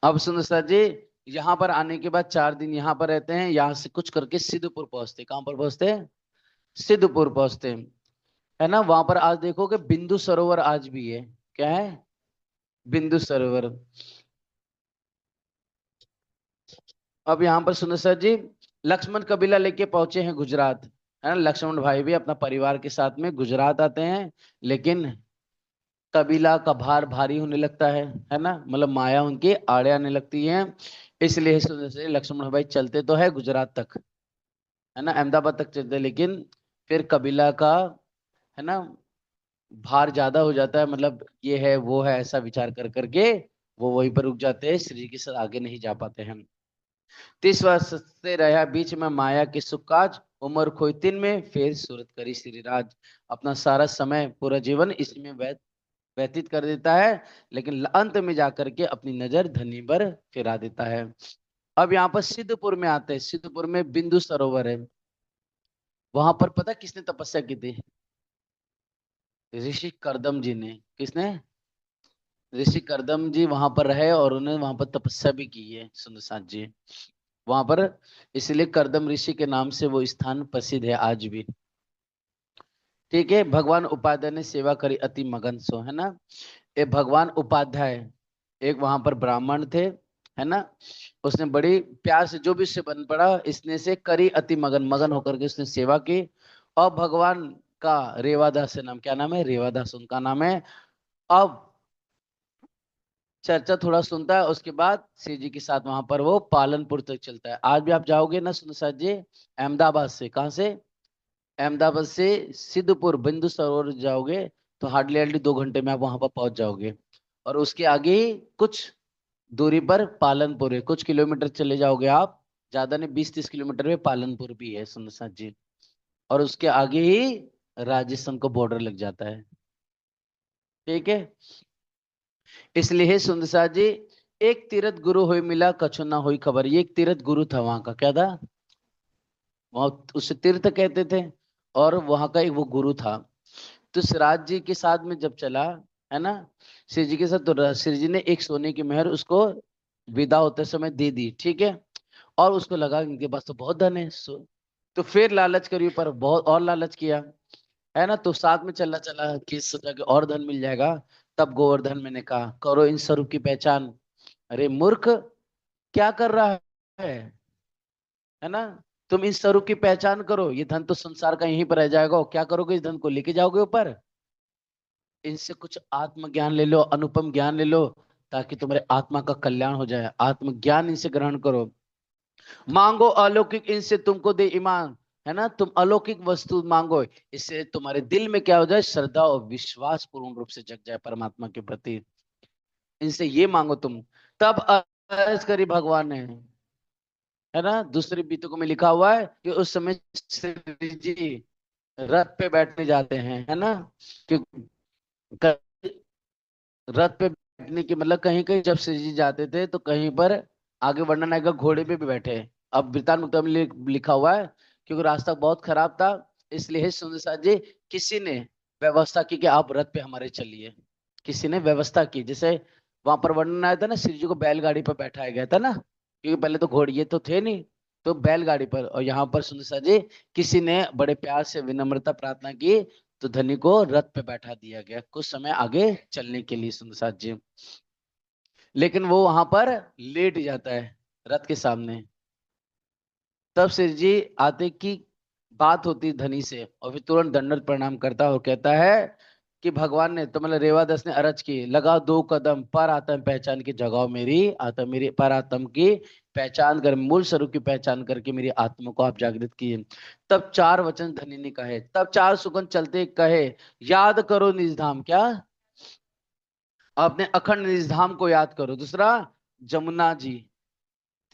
अब सुंदर सर जी यहाँ पर आने के बाद 4 दिन यहाँ पर रहते हैं, यहाँ से कुछ करके सिद्धपुर पहुंचते। कहाँ पर पहुंचते हैं? सिद्धपुर पहुंचते हैं, है ना। वहां पर आज देखोगे बिंदु सरोवर आज भी है, क्या है? बिंदु सरोवर। अब यहाँ पर सुनो सर जी, लक्ष्मण कबीला लेके पहुंचे हैं गुजरात, है ना। लक्ष्मण भाई भी अपना परिवार के साथ में गुजरात आते हैं, लेकिन कबीला का भार भारी होने लगता है ना, मतलब माया उनकी आड़े आने लगती है। इसलिए से लक्ष्मण भाई चलते तो है गुजरात तक, है ना, अहमदाबाद तक चलते, लेकिन फिर कबीला का, है ना, भार ज्यादा हो जाता है, मतलब ये है वो है ऐसा विचार कर करके वो वहीं पर रुक जाते हैं, श्री जी के साथ आगे नहीं जा पाते हैं। 30 वर्ष से रहा बीच में माया के सुकाज, उम्र खोई तीन में फिर सूरत करी श्री राज। अपना सारा समय पूरा जीवन इसी में व्यतीत कर देता है, लेकिन अंत में जाकर के अपनी नजर धनी पर फिरा देता है। अब यहाँ पर सिद्धपुर में आते हैं। सिद्धपुर में बिंदु सरोवर है। वहां पर पता है किसने तपस्या की थी? ऋषि करदम जी ने। किसने? ऋषि करदम जी वहां पर रहे और उन्होंने वहां पर तपस्या भी की है, सुंदर साथ जी, वहां पर। इसलिए करदम ऋषि के नाम से वो स्थान प्रसिद्ध है आज भी। ठीक है। भगवान उपाध्याय ने सेवा करी अति मगन सो, है ना। ये भगवान उपाध्याय एक वहां पर ब्राह्मण थे, है ना। उसने बड़ी प्यार से जो भी उससे बन पड़ा, इसने से करी अति मगन, मगन होकर के उसने सेवा की। और भगवान का रेवादास से नाम, क्या नाम है? रेवादास उनका नाम है। अब चर्चा थोड़ा सुनता है, उसके बाद श्री जी के साथ वहां पर वो पालनपुर तक चलता है। आज भी आप जाओगे ना सुनो साथ जी, अहमदाबाद से, कहाँ से? अहमदाबाद से सिद्धपुर बिंदु सरोवर जाओगे तो हार्डली हार्डली 2 घंटे में आप वहां पर पहुंच जाओगे। और उसके आगे ही कुछ दूरी पर पालनपुर है, कुछ किलोमीटर चले जाओगे आप, ज्यादा नहीं, 20-30 किलोमीटर में पालनपुर भी है सुनो साथ जी। और उसके आगे ही राजस्थान को बॉर्डर लग जाता है। ठीक है। इसलिए सुंदर साथ जी, एक तीरथ गुरु हुई मिला कछु ना हुई खबर। ये एक तीरथ गुरु था वहां का, क्या था? वहां उसे तीर्थ कहते थे, और वहां का एक वो गुरु था। तो सिराज जी के साथ में जब चला, है ना, श्री जी के साथ, तो श्री जी ने एक सोने की मेहर उसको विदा होते समय दे दी। ठीक है। और उसको लगा कि इनके पास तो बहुत धन है, तो फिर लालच करी, पर बहुत और लालच किया, है ना। तो साथ में चला चला कि सोचा कि और धन मिल जाएगा। तब गोवर्धन मैंने कहा करो इन स्वरूप की पहचान। अरे मूर्ख, क्या कर रहा है ना। तुम इस स्वरूप की पहचान करो, ये धन तो संसार का यहीं पर रह जाएगा, और क्या करोगे इस धन को? लेके जाओगे ऊपर? इनसे कुछ आत्मज्ञान ले लो, अनुपम ज्ञान ले लो, ताकि तुम्हारे आत्मा का कल्याण हो जाए। आत्मज्ञान इनसे ग्रहण करो। मांगो अलौकिक, इनसे तुमको दे ईमान, है ना। तुम अलौकिक वस्तु मांगो, इससे तुम्हारे दिल में क्या हो जाए? श्रद्धा और विश्वास पूर्ण रूप से जग जाए परमात्मा के प्रति। इनसे ये मांगो तुम। तब अर्ज करी भगवान ने, है ना। दूसरी बीतकों में लिखा हुआ है कि उस समय श्री जी रथ पे बैठने जाते हैं, है ना। कि रथ पे बैठने की मतलब, कहीं कहीं जब श्री जी जाते थे तो कहीं पर आगे वर्णन आएगा घोड़े पे भी बैठे। अब वृत्तानुक्त में लिखा हुआ है, क्योंकि रास्ता बहुत खराब था, इसलिए सुंदर साथ जी किसी ने व्यवस्था की कि आप रथ पे हमारे चलिए। किसी ने व्यवस्था की, जैसे वहां पर वर्णन आया था ना, श्री जी को बैलगाड़ी पर बैठाया गया था ना, क्योंकि पहले तो घोड़े तो थे नहीं, तो बैलगाड़ी पर। और यहाँ पर सुंदर साथ जी किसी ने बड़े प्यार से विनम्रता प्रार्थना की, तो धनी को रथ पे बैठा दिया गया कुछ समय आगे चलने के लिए, सुंदर साथ जी। लेकिन वो वहां पर लेट जाता है रथ के सामने। तब शिव जी आते की बात होती धनी से, और फिर तुरंत दंडवत प्रणाम करता और कहता है कि भगवान ने, तो मतलब रेवादास ने अरज की, लगा 2 कदम पर आत्म पहचान की जगाओ मेरी आत्म, मेरी पर आत्म की पहचान कर, मूल स्वरूप की पहचान करके मेरी आत्मा को आप जागृत किए। तब 4 वचन धनी ने कहे, तब 4 सुगंध चलते कहे, याद करो निज धाम। क्या? अपने अखंड निज धाम को याद करो। दूसरा, जमुना जी।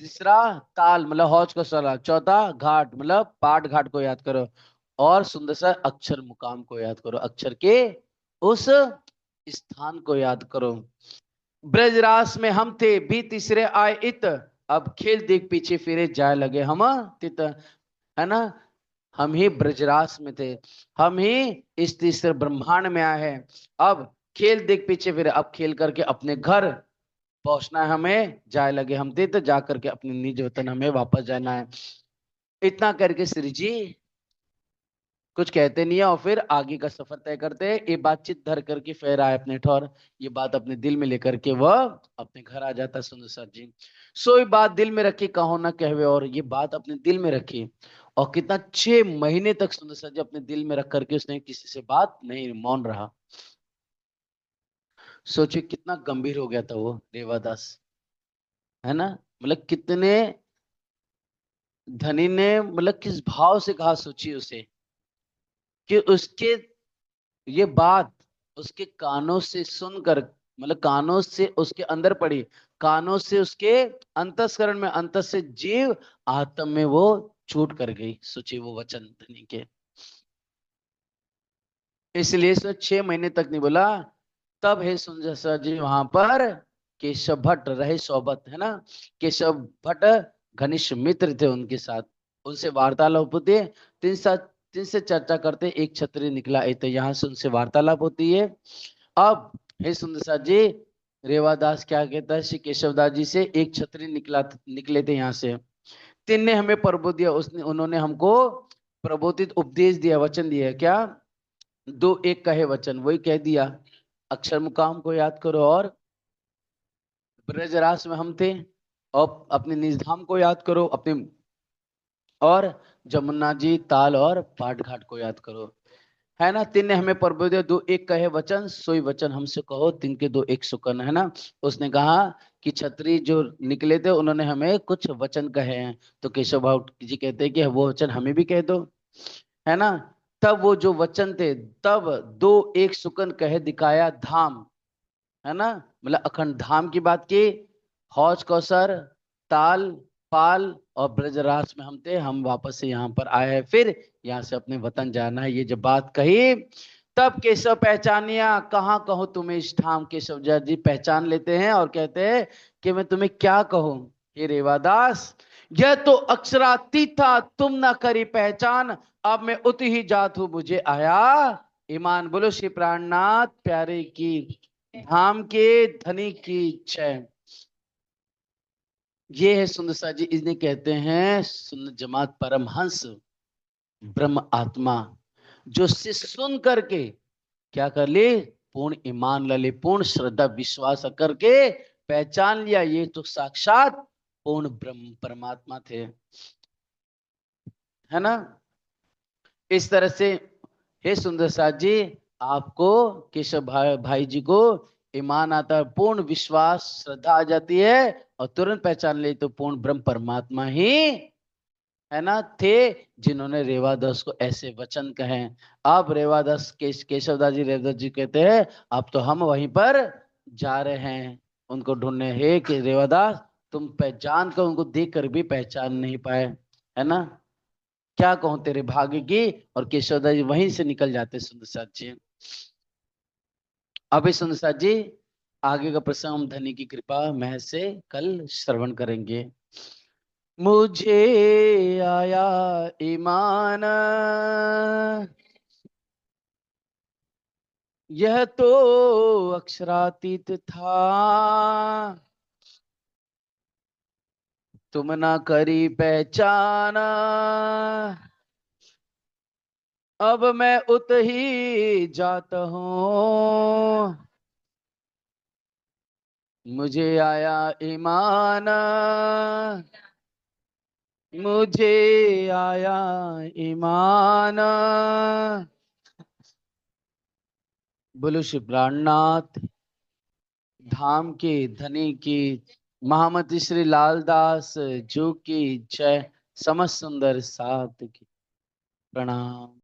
तीसरा, ताल मतलब हौज का सरा। चौथा, घाट मतलब पाट घाट को याद करो। और सुंदर सा अक्षर मुकाम को याद करो, अक्षर के उस स्थान को याद करो। ब्रजरास में हम थे भी तीसरे आए इत, अब खेल देख पीछे फिरे जाए लगे हम तित, है ना। हम ही ब्रजरास में थे, हम ही इस तीसरे ब्रह्मांड में आए हैं। अब खेल देख पीछे फिरे, अब खेल करके अपने घर पहुंचना है हमें, जाए लगे हम तीत, जा करके अपने निज वतन हमें वापस जाना है। इतना करके श्री जी कुछ कहते नहीं है, और फिर आगे का सफर तय करते हैं। ये बातचीत धर करके फिर आए अपने ठौर, ये बात अपने दिल में लेकर के वह अपने घर आ जाता है सुंदर साथ जी। सोई बात दिल में रखी कहो ना कहवे, और ये बात अपने दिल में रखी। और कितना 6 महीने तक सुंदर सा जी अपने दिल में रख करके उसने किसी से बात नहीं, मौन रहा। सोचिए कितना गंभीर हो गया था वो रेवादास, है ना। मतलब कितने धनी ने मतलब किस भाव से कहा, सोचिए उसे, कि उसके ये बात उसके कानों से सुनकर, मतलब कानों से उसके अंदर पड़ी, कानों से उसके अंतस्करण में, अंत से जीव आत्म में वो छूट कर गई। सोचिए वो वचन धनी के, इसलिए इसने 6 महीने तक नहीं बोला। तब हे सुंदर सर जी वहां पर केशव भट्ट रहे सोबत, है ना। केशव भट्ट घनिष्ठ मित्र थे उनके साथ, उनसे वार्तालाप होती है। तीन से चर्चा करते, एक छतरी निकला, एक तो यहाँ से उनसे वार्तालाप होती है। अब हे सुंदर सर जी, रेवादास क्या कहता है श्री केशवदास जी से, एक छतरी निकले थे यहाँ से। तीन ने हमें प्रबोध दिया, उसने उन्होंने हमको प्रबोधित उपदेश दिया, वचन दिया। क्या? दो एक कहे वचन, वही कह दिया। अक्षर मुकाम को याद करो, और ब्रजरास में हम थे, और अपने निज धाम को याद करो, अपने, और जमुना जी ताल और पाट घाट को याद करो, है ना। तीन ने हमें प्रभु दे, दो एक कहे वचन, सोई वचन हमसे कहो, तीन के दो एक सुकन, है ना। उसने कहा कि छत्री जो निकले थे उन्होंने हमें कुछ वचन कहे हैं, तो केशव भाव जी कहते हैं कि वो वचन हमें भी कह दो, है ना। तब वो जो वचन थे, तब दो एक सुकन कहे दिखाया धाम, है ना। मतलब अखंड धाम की बात की, हौज कौसर, ताल, पाल और ब्रजराज में हम थे, हम वापस से यहाँ पर आए हैं, फिर यहाँ से अपने वतन जाना है। ये जब बात कही, तब केशव पहचानिया, कहाँ कहूं तुम्हें इस ठाम। केशव जी पहचान लेते हैं और कहते हैं कि मैं तुम्हें क्या कहूं हे रेवादास, यह तो अक्षरातीत था, तुम ना करी पहचान, अब मैं उत ही जात हूं मुझे आया ईमान। बोलो श्री प्राणनाथ प्यारे की धाम के धनी की जय। ये है सुंदर सा जी, इन्हें कहते हैं सुंदर जमात परमहंस ब्रह्म आत्मा, जो से सुन करके क्या कर ले, पूर्ण ईमान ला ले, पूर्ण श्रद्धा विश्वास करके पहचान लिया, ये तो साक्षात पूर्ण ब्रह्म परमात्मा थे, है ना। इस तरह से हे सुंदर साथ जी, आपको केशव भाई जी को ईमान आता है, पूर्ण विश्वास श्रद्धा आ जाती है, और तुरंत पहचान ले तो पूर्ण ब्रह्म परमात्मा ही, है ना, थे, जिन्होंने रेवादास को ऐसे वचन कहे। अब रेवादास केशवदास जी रेवादास जी कहते हैं अब तो हम वहीं पर जा रहे हैं उनको ढूंढने। हे कि रेवादास, तुम पहचान कर उनको देख कर भी पहचान नहीं पाए, है ना। क्या कहूं तेरे भाग्य की। और केशवदास जी वहीं से निकल जाते सुंदर साथ जी। अभी सुंदर साथ जी आगे का प्रसंग हम धनी की कृपा मह से कल श्रवण करेंगे। मुझे आया ईमान, यह तो अक्षरातीत था, तुम ना करी पहचाना, अब मैं उत ही जाता हूँ मुझे आया ईमान, मुझे आया ईमान। बोलो श्री प्राणनाथ धाम के धनी की, महामती श्री लालदास जो की जय, समस्त सुंदर सात की प्रणाम।